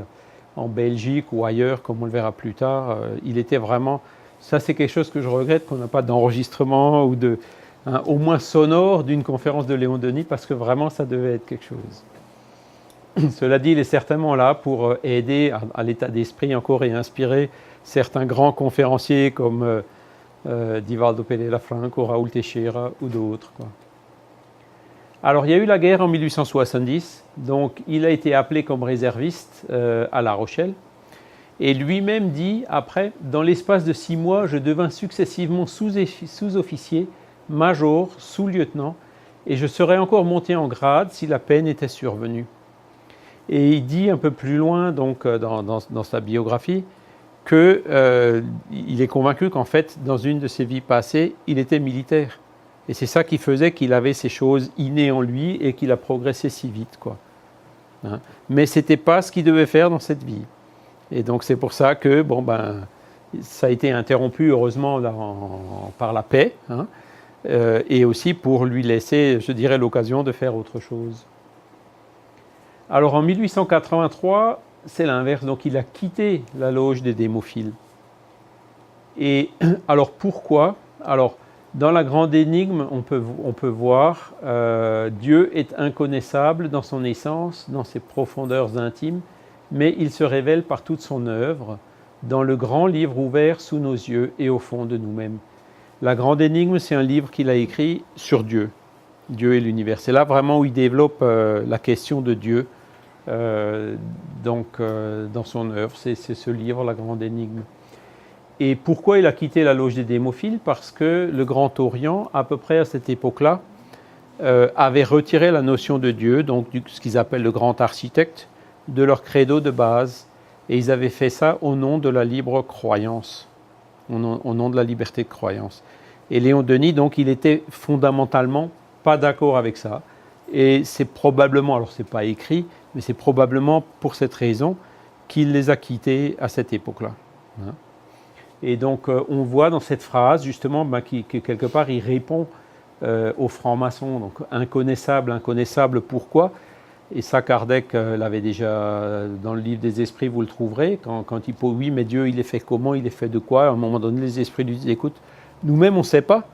en Belgique ou ailleurs, comme on le verra plus tard. Il était vraiment... Ça, c'est quelque chose que je regrette, qu'on n'a pas d'enregistrement ou au moins sonore d'une conférence de Léon Denis, parce que vraiment, ça devait être quelque chose. Cela dit, il est certainement là pour aider à l'état d'esprit encore et inspirer certains grands conférenciers comme Divaldo Pereira Franco, Raúl Teixeira ou d'autres, quoi. Alors, il y a eu la guerre en 1870, donc il a été appelé comme réserviste à La Rochelle. Et lui-même dit, après, dans l'espace de 6 mois, je devins successivement sous-officier, major, sous-lieutenant, et je serais encore monté en grade si la peine était survenue. Et il dit un peu plus loin, donc dans sa biographie, qu'il est convaincu qu'en fait, dans une de ses vies passées, il était militaire. Et c'est ça qui faisait qu'il avait ces choses innées en lui et qu'il a progressé si vite, quoi. Mais ce n'était pas ce qu'il devait faire dans cette vie. Et donc c'est pour ça que ça a été interrompu heureusement par la paix, et aussi pour lui laisser, je dirais, l'occasion de faire autre chose. Alors en 1883, c'est l'inverse, donc il a quitté la loge des démophiles. Et alors pourquoi ? Alors dans la grande énigme, on peut voir Dieu est inconnaissable dans son essence, dans ses profondeurs intimes, mais il se révèle par toute son œuvre, dans le grand livre ouvert sous nos yeux et au fond de nous-mêmes. La grande énigme, c'est un livre qu'il a écrit sur Dieu, Dieu et l'univers. C'est là vraiment où il développe la question de Dieu dans son œuvre. C'est ce livre, la grande énigme. Et pourquoi il a quitté la loge des démophiles ? Parce que le Grand Orient, à peu près à cette époque-là, avait retiré la notion de Dieu, donc ce qu'ils appellent le grand architecte, de leur credo de base, et ils avaient fait ça au nom de la libre croyance, au nom de la liberté de croyance. Et Léon Denis, donc, il était fondamentalement pas d'accord avec ça, et c'est probablement, alors c'est pas écrit, mais c'est probablement pour cette raison qu'il les a quittés à cette époque-là. Et donc on voit dans cette phrase justement que quelque part il répond aux francs-maçons, donc inconnaissable, pourquoi ? Et ça, Kardec l'avait déjà dans le livre des esprits, vous le trouverez, quand il pose, oui, mais Dieu, il est fait comment, il est fait de quoi? À un moment donné, les esprits lui disent, écoute, nous-mêmes, on ne sait pas,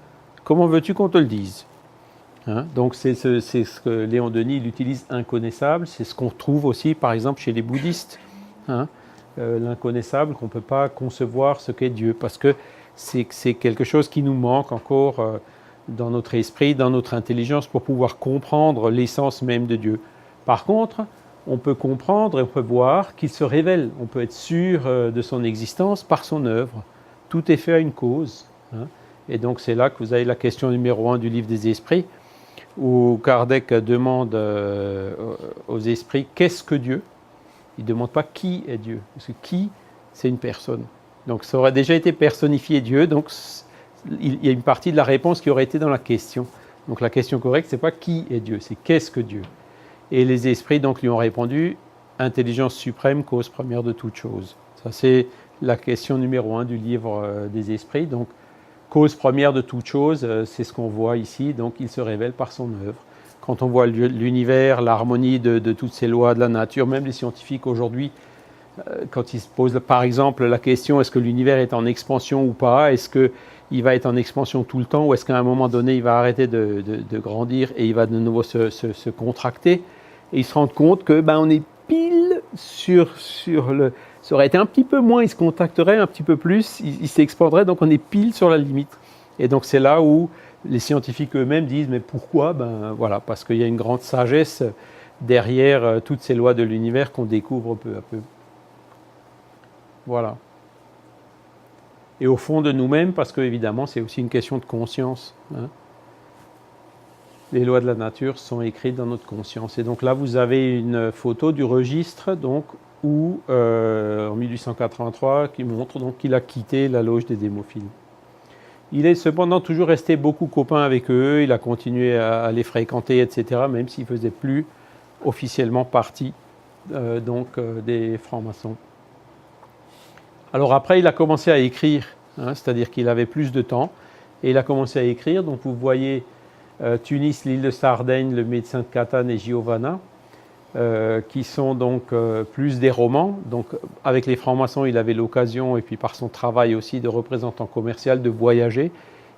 comment veux-tu qu'on te le dise? Hein? Donc c'est ce que Léon Denis il utilise, inconnaissable, c'est ce qu'on trouve aussi, par exemple, chez les bouddhistes. Hein? L'inconnaissable, qu'on ne peut pas concevoir ce qu'est Dieu, parce que c'est quelque chose qui nous manque encore dans notre esprit, dans notre intelligence, pour pouvoir comprendre l'essence même de Dieu. Par contre, on peut comprendre et on peut voir qu'il se révèle, on peut être sûr de son existence par son œuvre. Tout est fait à une cause. Hein? Et donc c'est là que vous avez la question numéro 1 du livre des esprits, où Kardec demande aux esprits « qu'est-ce que Dieu ?» Il ne demande pas qui est Dieu, parce que qui, c'est une personne. Donc ça aurait déjà été personnifié Dieu, donc il y a une partie de la réponse qui aurait été dans la question. Donc la question correcte, ce n'est pas qui est Dieu, c'est qu'est-ce que Dieu. Et les esprits donc lui ont répondu, intelligence suprême, cause première de toute chose. Ça c'est la question numéro 1 du livre des esprits. Donc cause première de toute chose, c'est ce qu'on voit ici, donc il se révèle par son œuvre. Quand on voit l'univers, l'harmonie de toutes ces lois de la nature, même les scientifiques aujourd'hui, quand ils se posent par exemple la question est-ce que l'univers est en expansion ou pas, est-ce qu'il va être en expansion tout le temps ou est-ce qu'à un moment donné il va arrêter de grandir et il va de nouveau se contracter, et ils se rendent compte que on est pile sur le... Ça aurait été un petit peu moins, il se contacterait un petit peu plus, il s'expandrait, donc on est pile sur la limite. Et donc c'est là où les scientifiques eux-mêmes disent mais pourquoi? Voilà, parce qu'il y a une grande sagesse derrière toutes ces lois de l'univers qu'on découvre peu à peu. Voilà. Et au fond de nous-mêmes, parce que évidemment c'est aussi une question de conscience. Hein. Les lois de la nature sont écrites dans notre conscience. Et donc là vous avez une photo du registre donc, où, en 1883, qui montre donc, qu'il a quitté la loge des démophiles. Il est cependant toujours resté beaucoup copain avec eux, il a continué à les fréquenter, etc., même s'il ne faisait plus officiellement partie des francs-maçons. Alors après, il a commencé à écrire, hein, c'est-à-dire qu'il avait plus de temps, et il a commencé à écrire. Donc vous voyez Tunis, l'île de Sardaigne, le médecin de Catane et Giovanna, qui sont donc plus des romans. Donc avec les francs-maçons, il avait l'occasion, et puis par son travail aussi de représentant commercial, de voyager.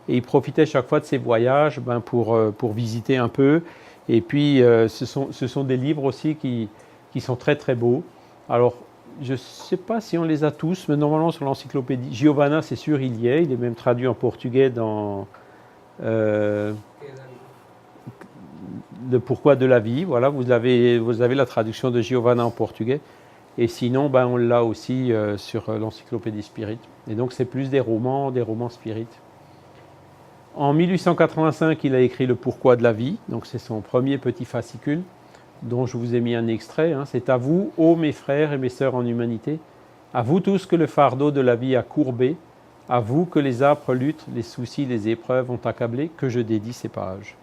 Et il profitait chaque fois de ces voyages pour visiter un peu. Et puis ce sont des livres aussi qui sont très très beaux. Alors je ne sais pas si on les a tous, mais normalement sur l'encyclopédie, Giovanna c'est sûr il y est même traduit en portugais dans... Le pourquoi de la vie, voilà, vous avez la traduction de Giovanna en portugais, et sinon on l'a aussi sur l'encyclopédie Spirit, et donc c'est plus des romans Spirit. En 1885, il a écrit le pourquoi de la vie, donc c'est son premier petit fascicule, dont je vous ai mis un extrait, hein. C'est à vous, ô mes frères et mes sœurs en humanité, à vous tous que le fardeau de la vie a courbé, à vous que les âpres luttes, les soucis, les épreuves ont accablé, que je dédie ces pages.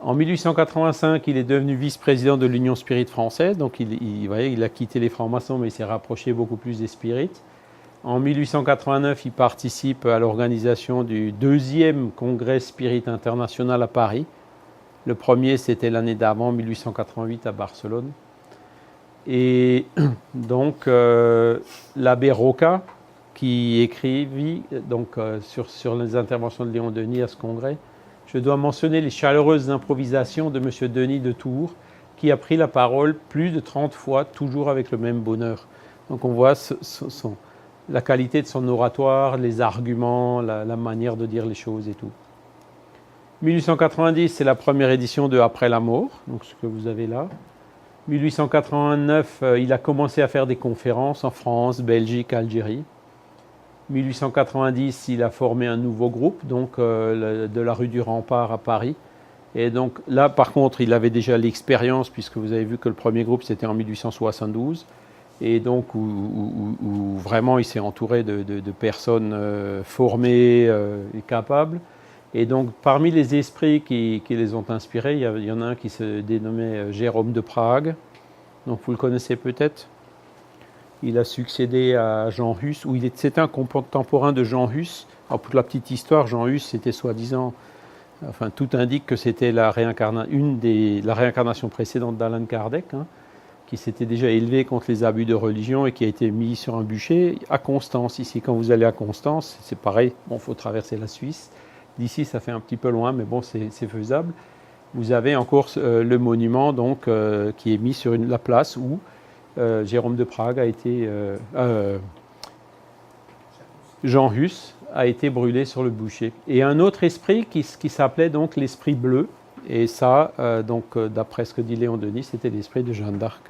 En 1885, il est devenu vice-président de l'Union Spirit française, donc il a quitté les francs-maçons, mais il s'est rapproché beaucoup plus des spirites. En 1889, il participe à l'organisation du 2e congrès Spirit international à Paris. Le premier, c'était l'année d'avant, 1888, à Barcelone. Et donc, l'abbé Roca, qui écrivit sur les interventions de Léon Denis à ce congrès, je dois mentionner les chaleureuses improvisations de M. Denis de Tours, qui a pris la parole plus de 30 fois, toujours avec le même bonheur. Donc on voit la qualité de son oratoire, les arguments, la manière de dire les choses et tout. 1890, c'est la première édition de Après la mort, donc ce que vous avez là. 1889, il a commencé à faire des conférences en France, Belgique, Algérie. 1890, il a formé un nouveau groupe, donc de la rue du Rempart à Paris. Et donc là, par contre, il avait déjà l'expérience, puisque vous avez vu que le premier groupe, c'était en 1872. Et donc, où vraiment, il s'est entouré de personnes formées et capables. Et donc, parmi les esprits qui les ont inspirés, il y en a un qui se dénommait Jérôme de Prague. Donc, vous le connaissez peut-être. Il a succédé à Jean Hus, c'était un contemporain de Jean Hus. Alors pour la petite histoire, Jean Hus, c'était soi-disant Enfin, tout indique que c'était la réincarnation précédente d'Allan Kardec, hein, qui s'était déjà élevé contre les abus de religion et qui a été mis sur un bûcher à Constance. Ici, quand vous allez à Constance, c'est pareil, bon, faut traverser la Suisse. D'ici, ça fait un petit peu loin, mais bon, c'est faisable. Vous avez encore le monument donc, qui est mis sur la place où Jérôme de Prague a été... Jean Hus a été brûlé sur le bûcher. Et un autre esprit qui s'appelait donc l'esprit bleu, et ça, d'après ce que dit Léon Denis, c'était l'esprit de Jeanne d'Arc,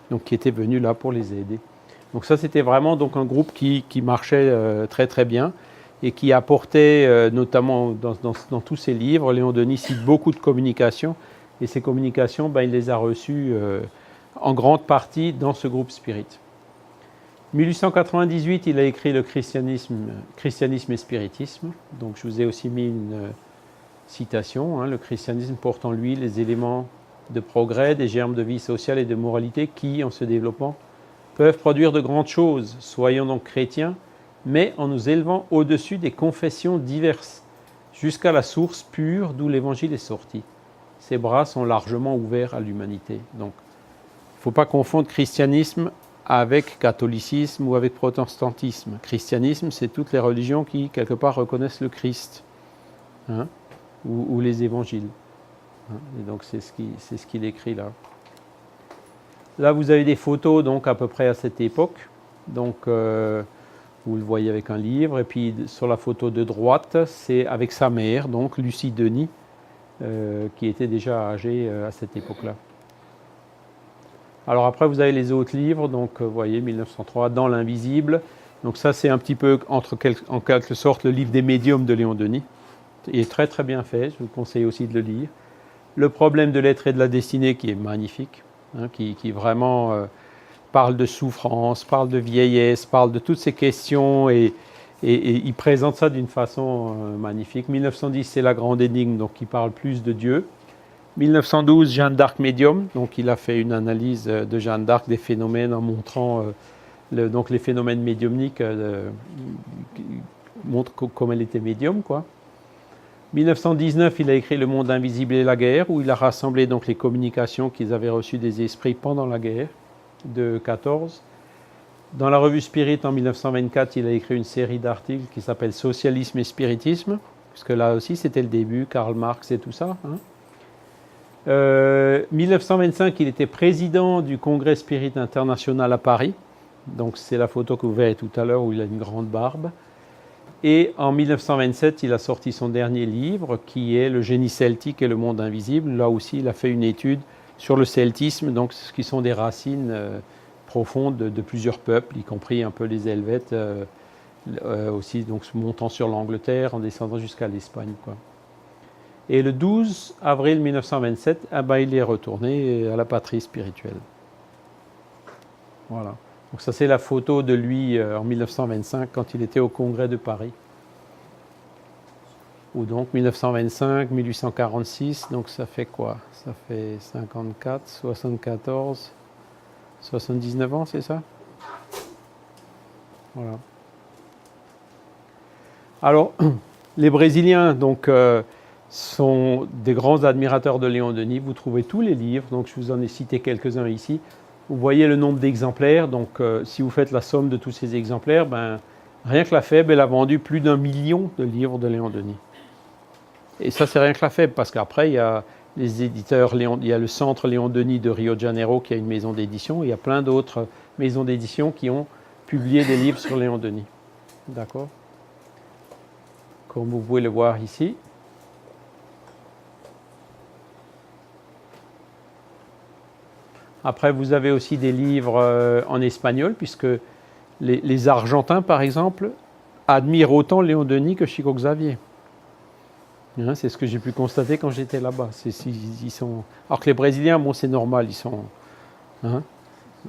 donc qui était venu là pour les aider. Donc ça, c'était vraiment donc, un groupe qui marchait très très bien, et qui apportait, notamment dans tous ses livres, Léon Denis cite beaucoup de communications, et ces communications, il les a reçues en grande partie dans ce groupe spirit. 1898, il a écrit le christianisme et spiritisme. Donc, je vous ai aussi mis une citation. Le christianisme porte en lui les éléments de progrès, des germes de vie sociale et de moralité qui, en se développant, peuvent produire de grandes choses. Soyons donc chrétiens, mais en nous élevant au-dessus des confessions diverses, jusqu'à la source pure d'où l'évangile est sorti. Ses bras sont largement ouverts à l'humanité. Donc, il ne faut pas confondre christianisme avec catholicisme ou avec protestantisme. Christianisme, c'est toutes les religions qui, quelque part, reconnaissent le Christ, hein, ou les évangiles. Et donc, c'est ce qu'il écrit là. Là, vous avez des photos, donc, à peu près à cette époque. Donc, vous le voyez avec un livre. Et puis, sur la photo de droite, c'est avec sa mère, donc, Lucie Denis, qui était déjà âgée à cette époque-là. Alors après, vous avez les autres livres, donc vous voyez, 1903, Dans l'invisible. Donc ça, c'est un petit peu, en quelque sorte, le livre des médiums de Léon Denis. Il est très très bien fait, je vous conseille aussi de le lire. Le problème de l'être et de la destinée, qui est magnifique, hein, qui vraiment parle de souffrance, parle de vieillesse, parle de toutes ces questions, et il présente ça d'une façon magnifique. 1910, c'est La Grande Énigme, donc il parle plus de Dieu. 1912, Jeanne d'Arc médium, donc il a fait une analyse de Jeanne d'Arc des phénomènes en montrant donc les phénomènes médiumniques, montre comment elle était médium, quoi. 1919, il a écrit Le monde invisible et la guerre, où il a rassemblé donc les communications qu'ils avaient reçues des esprits pendant la guerre de 14. Dans la revue Spirit, en 1924, il a écrit une série d'articles qui s'appelle Socialisme et spiritisme, puisque là aussi c'était le début, Karl Marx et tout ça, hein. 1925, il était président du Congrès Spirit International à Paris. Donc c'est la photo que vous verrez tout à l'heure où il a une grande barbe. Et en 1927, il a sorti son dernier livre qui est Le génie celtique et le monde invisible. Là aussi, il a fait une étude sur le celtisme, donc ce qui sont des racines profondes de plusieurs peuples, y compris un peu les Helvètes, aussi donc montant sur l'Angleterre, en descendant jusqu'à l'Espagne, quoi. Et le 12 avril 1927, il est retourné à la patrie spirituelle. Voilà. Donc ça, c'est la photo de lui en 1925, quand il était au Congrès de Paris. Ou donc 1925, 1846, donc ça fait quoi? Ça fait 54, 74, 79 ans, c'est ça? Voilà. Alors, les Brésiliens, donc... sont des grands admirateurs de Léon Denis. Vous trouvez tous les livres, donc je vous en ai cité quelques-uns ici. Vous voyez le nombre d'exemplaires, donc si vous faites la somme de tous ces exemplaires, rien que la FEB, elle a vendu plus d'1 million de livres de Léon Denis. Et ça, c'est rien que la FEB, parce qu'après, il y a les éditeurs, il y a le Centre Léon Denis de Rio de Janeiro qui a une maison d'édition, il y a plein d'autres maisons d'édition qui ont publié des livres sur Léon Denis. D'accord? Comme vous pouvez le voir ici. Après, vous avez aussi des livres en espagnol, puisque les Argentins, par exemple, admirent autant Léon Denis que Chico Xavier. Hein, c'est ce que j'ai pu constater quand j'étais là-bas. Alors que les Brésiliens, bon, c'est normal, ils sont... Hein,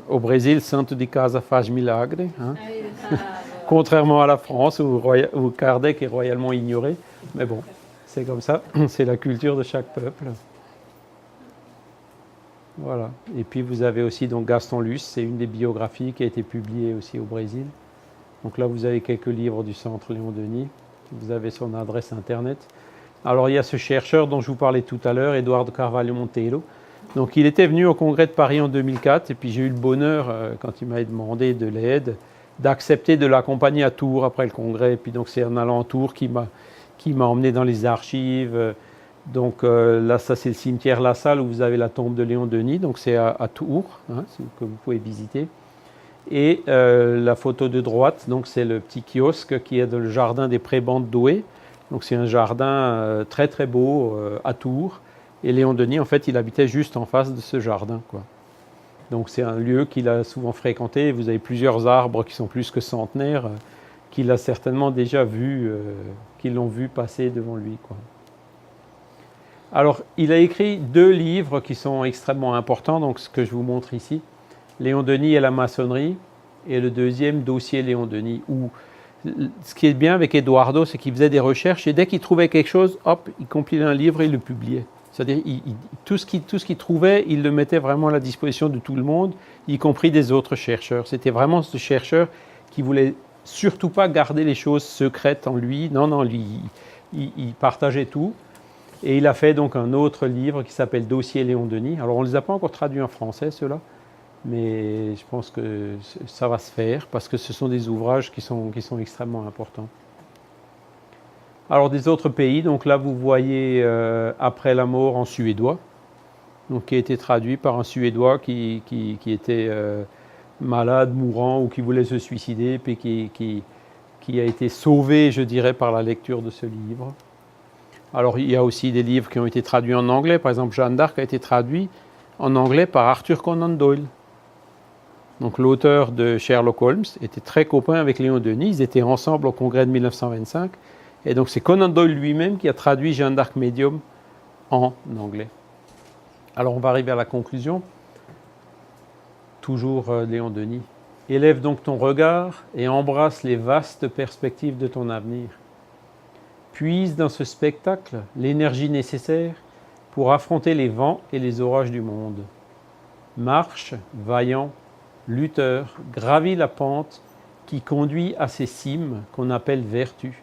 au Brésil, Santo de Casa faz milagre. Hein, contrairement à la France, où Kardec est royalement ignoré. Mais bon, c'est comme ça, c'est la culture de chaque peuple. Voilà. Et puis vous avez aussi donc Gaston Luce, c'est une des biographies qui a été publiée aussi au Brésil. Donc là vous avez quelques livres du Centre Léon Denis, vous avez son adresse internet. Alors il y a ce chercheur dont je vous parlais tout à l'heure, Eduardo Carvalho Monteiro. Donc il était venu au congrès de Paris en 2004 et puis j'ai eu le bonheur, quand il m'avait demandé de l'aide, d'accepter de l'accompagner à Tours après le congrès. Et puis donc c'est en allant à Tours qu'il m'a emmené dans les archives. Donc là, ça c'est le cimetière La Salle où vous avez la tombe de Léon Denis, donc c'est à Tours, hein, que vous pouvez visiter. Et la photo de droite, donc c'est le petit kiosque qui est dans le jardin des Prébendes Douai. Donc c'est un jardin très très beau à Tours. Et Léon Denis, en fait, il habitait juste en face de ce jardin, quoi. Donc c'est un lieu qu'il a souvent fréquenté. Vous avez plusieurs arbres qui sont plus que centenaires, qu'il a certainement déjà vu, qui l'ont vu passer devant lui, quoi. Alors, il a écrit 2 livres qui sont extrêmement importants, donc ce que je vous montre ici, Léon Denis et la maçonnerie, et le deuxième, Dossier Léon Denis, où ce qui est bien avec Eduardo, c'est qu'il faisait des recherches, et dès qu'il trouvait quelque chose, hop, il compilait un livre et il le publiait. C'est-à-dire, tout ce qu'il trouvait, il le mettait vraiment à la disposition de tout le monde, y compris des autres chercheurs. C'était vraiment ce chercheur qui voulait surtout pas garder les choses secrètes en lui. Non, non, lui, il partageait tout. Et il a fait donc un autre livre qui s'appelle Dossier Léon Denis. Alors on ne les a pas encore traduits en français, ceux-là, mais je pense que ça va se faire parce que ce sont des ouvrages qui sont extrêmement importants. Alors des autres pays, donc là vous voyez Après la mort en suédois, donc qui a été traduit par un Suédois qui était malade, mourant ou qui voulait se suicider, puis qui a été sauvé, je dirais, par la lecture de ce livre. Alors il y a aussi des livres qui ont été traduits en anglais, par exemple Jeanne d'Arc a été traduit en anglais par Arthur Conan Doyle. Donc l'auteur de Sherlock Holmes était très copain avec Léon Denis, ils étaient ensemble au congrès de 1925, et donc c'est Conan Doyle lui-même qui a traduit Jeanne d'Arc Médium en anglais. Alors on va arriver à la conclusion. Toujours Léon Denis. Élève donc ton regard et embrasse les vastes perspectives de ton avenir. Puise dans ce spectacle l'énergie nécessaire pour affronter les vents et les orages du monde. Marche, vaillant, lutteur, gravis la pente qui conduit à ces cimes qu'on appelle vertu,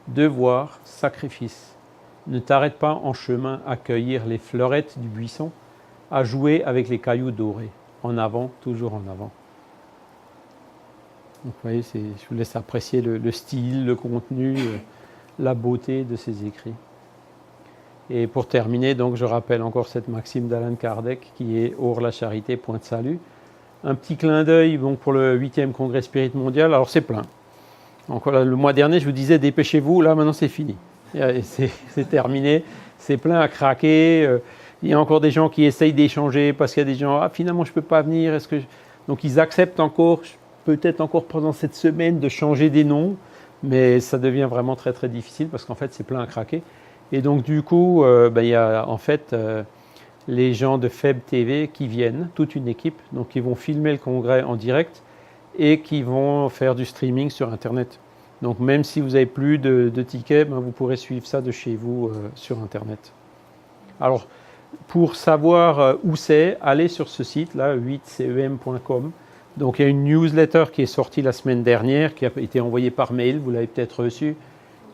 devoir, sacrifice. Ne t'arrête pas en chemin à cueillir les fleurettes du buisson, à jouer avec les cailloux dorés. En avant, toujours en avant. Donc, vous voyez, je vous laisse apprécier le style, le contenu, la beauté de ces écrits. Et pour terminer, donc, je rappelle encore cette maxime d'Alan Kardec qui est « Or la charité, point de salut ». Un petit clin d'œil donc, pour le 8e congrès spirit mondial. Alors c'est plein. Donc, voilà, le mois dernier, je vous disais dépêchez-vous, là maintenant c'est fini. C'est terminé, c'est plein à craquer. Il y a encore des gens qui essayent d'échanger parce qu'il y a des gens, ah finalement je ne peux pas venir. Donc ils acceptent encore, peut-être encore pendant cette semaine, de changer des noms, mais ça devient vraiment très très difficile parce qu'en fait c'est plein à craquer. Et donc du coup, il y a en fait les gens de FEB TV qui viennent, toute une équipe, donc ils vont filmer le congrès en direct et qui vont faire du streaming sur Internet. Donc même si vous n'avez plus de tickets, vous pourrez suivre ça de chez vous sur Internet. Alors, pour savoir où c'est, allez sur ce site là, 8cem.com. Donc il y a une newsletter qui est sortie la semaine dernière, qui a été envoyée par mail, vous l'avez peut-être reçue.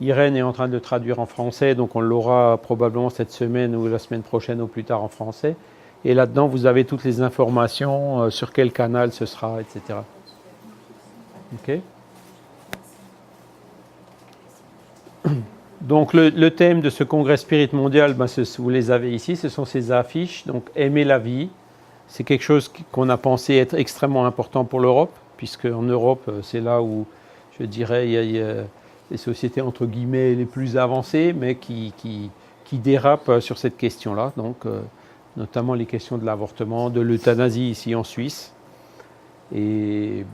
Irène est en train de le traduire en français, donc on l'aura probablement cette semaine ou la semaine prochaine au plus tard en français. Et là-dedans, vous avez toutes les informations sur quel canal ce sera, etc. Ok. Donc le thème de ce congrès spirit mondial, vous les avez ici, ce sont ces affiches. Donc aimer la vie, c'est quelque chose qu'on a pensé être extrêmement important pour l'Europe, puisque en Europe, c'est là où, je dirais, il y a les sociétés entre guillemets les plus avancées, mais qui dérapent sur cette question-là. Donc notamment les questions de l'avortement, de l'euthanasie ici en Suisse. Et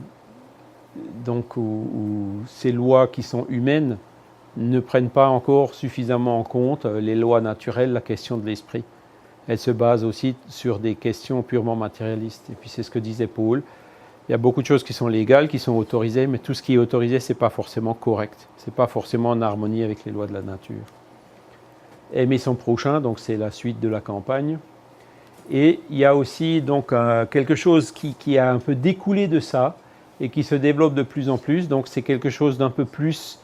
donc où ces lois qui sont humaines ne prennent pas encore suffisamment en compte les lois naturelles, la question de l'esprit. Elles se basent aussi sur des questions purement matérialistes. Et puis c'est ce que disait Paul. Il y a beaucoup de choses qui sont légales, qui sont autorisées, mais tout ce qui est autorisé, ce n'est pas forcément correct. Ce n'est pas forcément en harmonie avec les lois de la nature. Aimer son prochain, donc c'est la suite de la campagne. Et il y a aussi donc quelque chose qui a un peu découlé de ça et qui se développe de plus en plus. Donc c'est quelque chose d'un peu plus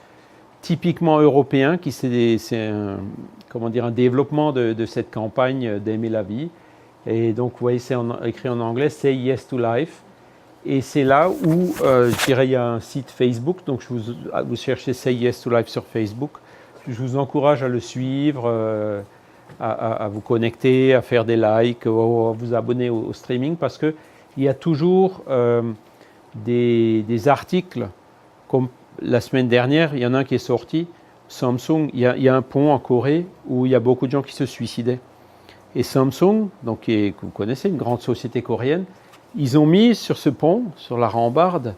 typiquement européen, qui comment dire, un développement de cette campagne d'aimer la vie. Et donc, vous voyez, c'est écrit en anglais, Say Yes to Life. Et c'est là où, je dirais, il y a un site Facebook. Donc, vous cherchez Say Yes to Life sur Facebook. Je vous encourage à le suivre, à vous connecter, à faire des likes, à vous abonner au streaming, parce qu'il y a toujours des articles, comme la semaine dernière, il y en a un qui est sorti, Samsung, il y a un pont en Corée où il y a beaucoup de gens qui se suicidaient. Et Samsung, donc, que vous connaissez, une grande société coréenne, ils ont mis sur ce pont, sur la rambarde,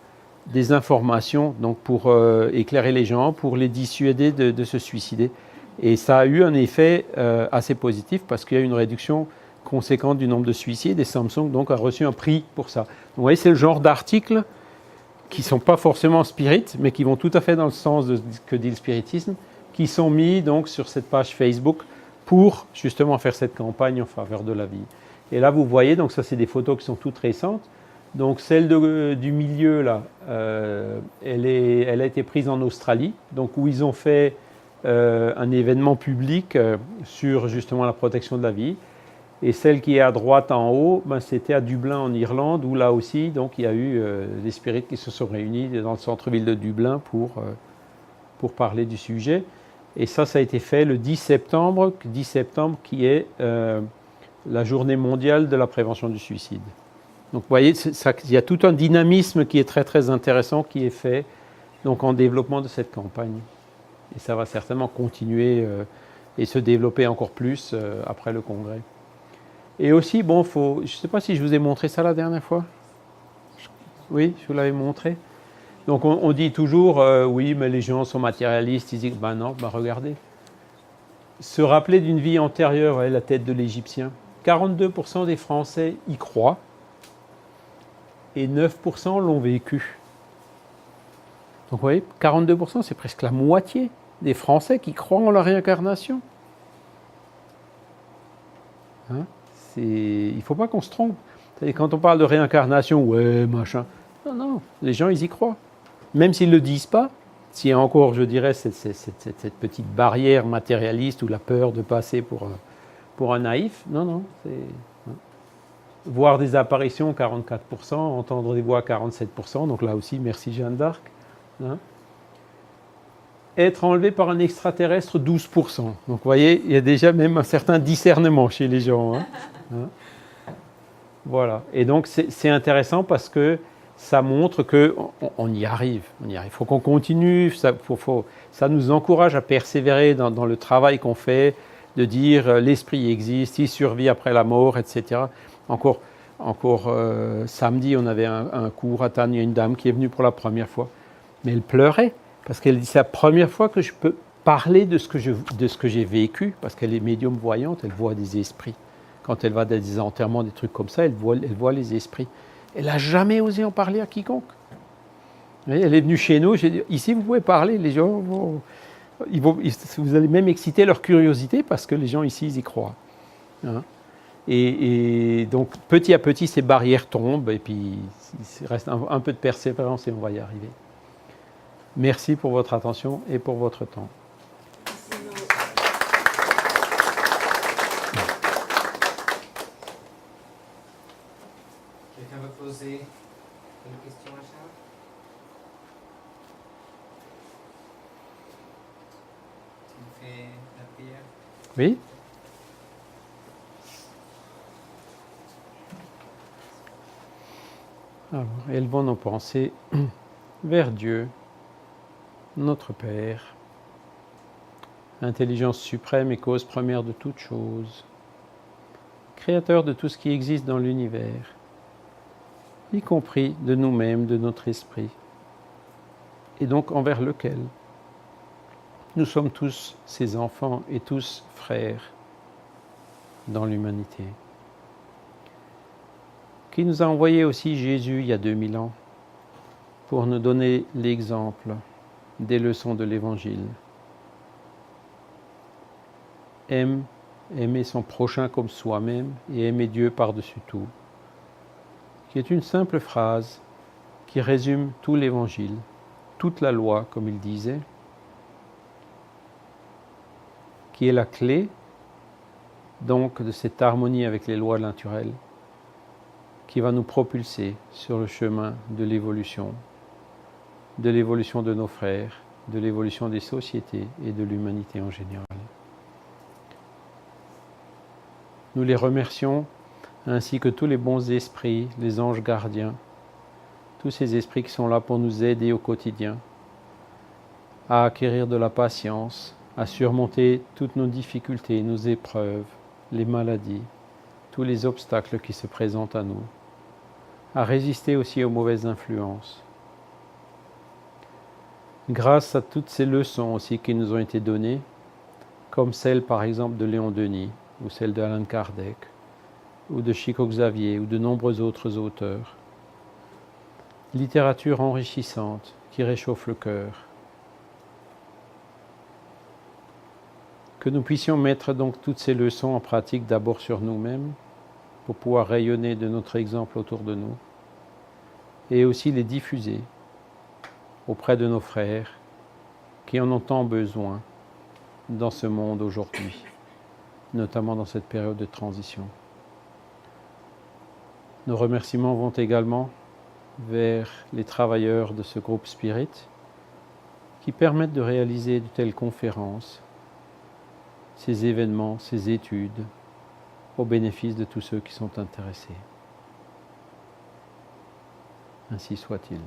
des informations donc pour éclairer les gens, pour les dissuader de se suicider. Et ça a eu un effet assez positif parce qu'il y a eu une réduction conséquente du nombre de suicides et Samsung donc a reçu un prix pour ça. Donc, vous voyez, c'est le genre d'articles qui ne sont pas forcément spirit, mais qui vont tout à fait dans le sens de ce que dit le spiritisme, qui sont mis donc sur cette page Facebook pour justement faire cette campagne en faveur de la vie. Et là, vous voyez, donc ça, c'est des photos qui sont toutes récentes. Donc celle du milieu, là, elle a été prise en Australie, donc où ils ont fait un événement public sur justement la protection de la vie. Et celle qui est à droite en haut, ben, c'était à Dublin en Irlande, où là aussi, donc, il y a eu des spirites qui se sont réunis dans le centre-ville de Dublin pour parler du sujet. Et ça a été fait le 10 septembre qui est la journée mondiale de la prévention du suicide. Donc vous voyez, il y a tout un dynamisme qui est très très intéressant qui est fait donc, en développement de cette campagne. Et ça va certainement continuer et se développer encore plus après le congrès. Et aussi, bon, je ne sais pas si je vous ai montré ça la dernière fois. Oui, je vous l'avais montré. Donc on dit toujours, oui, mais les gens sont matérialistes. Ils disent, ben non, ben regardez. Se rappeler d'une vie antérieure, la tête de l'Égyptien. 42% des Français y croient et 9% l'ont vécu. Donc vous voyez, 42%, c'est presque la moitié des Français qui croient en la réincarnation. Hein? Il ne faut pas qu'on se trompe. Quand on parle de réincarnation, ouais, machin. Non, non, les gens, ils y croient. Même s'ils ne le disent pas, s'il y a encore, je dirais, cette petite barrière matérialiste ou la peur de passer pour un naïf, non, non. Voir des apparitions, 44%, entendre des voix, 47%, donc là aussi, merci Jeanne d'Arc. Hein. Être enlevé par un extraterrestre, 12%. Donc vous voyez, il y a déjà même un certain discernement chez les gens. Hein. Hein. Voilà. Et donc c'est intéressant parce que ça montre qu'on y arrive. On y arrive. Il faut qu'on continue. Ça nous encourage à persévérer dans le travail qu'on fait, de dire l'esprit existe, il survit après la mort, etc. Encore samedi, on avait un cours à Tannes, il y a une dame qui est venue pour la première fois. Mais elle pleurait, parce qu'elle dit c'est la première fois que je peux parler de ce que j'ai vécu, parce qu'elle est médium voyante, elle voit des esprits. Quand elle va dans des enterrements, des trucs comme ça, elle voit les esprits. Elle n'a jamais osé en parler à quiconque. Elle est venue chez nous, j'ai dit, ici vous pouvez parler, les gens vous allez même exciter leur curiosité, parce que les gens ici, ils y croient. Hein. Et donc, petit à petit, ces barrières tombent, et puis il reste un peu de persévérance et on va y arriver. Merci pour votre attention et pour votre temps. Quelqu'un veut poser une question à Charles? Tu fais la prière? Oui? Alors, élevons nos pensées vers Dieu, notre Père, intelligence suprême et cause première de toutes choses, créateur de tout ce qui existe dans l'univers, y compris de nous-mêmes, de notre esprit, et donc envers lequel nous sommes tous ses enfants et tous frères dans l'humanité, qui nous a envoyé aussi Jésus il y a 2000 ans pour nous donner l'exemple des leçons de l'Évangile. Aimer son prochain comme soi-même et aimer Dieu par-dessus tout, qui est une simple phrase qui résume tout l'Évangile, toute la loi, comme il disait, qui est la clé donc de cette harmonie avec les lois naturelles, qui va nous propulser sur le chemin de l'évolution de nos frères, de l'évolution des sociétés et de l'humanité en général. Nous les remercions, ainsi que tous les bons esprits, les anges gardiens, tous ces esprits qui sont là pour nous aider au quotidien, à acquérir de la patience, à surmonter toutes nos difficultés, nos épreuves, les maladies, tous les obstacles qui se présentent à nous, à résister aussi aux mauvaises influences. Grâce à toutes ces leçons aussi qui nous ont été données, comme celle par exemple de Léon Denis, ou celle d'Allan Kardec, ou de Chico Xavier, ou de nombreux autres auteurs. Littérature enrichissante qui réchauffe le cœur. Que nous puissions mettre donc toutes ces leçons en pratique d'abord sur nous-mêmes, pour pouvoir rayonner de notre exemple autour de nous, et aussi les diffuser auprès de nos frères qui en ont tant besoin dans ce monde aujourd'hui, notamment dans cette période de transition. Nos remerciements vont également vers les travailleurs de ce groupe Spirit qui permettent de réaliser de telles conférences, ces événements, ces études, au bénéfice de tous ceux qui sont intéressés. Ainsi soit-il.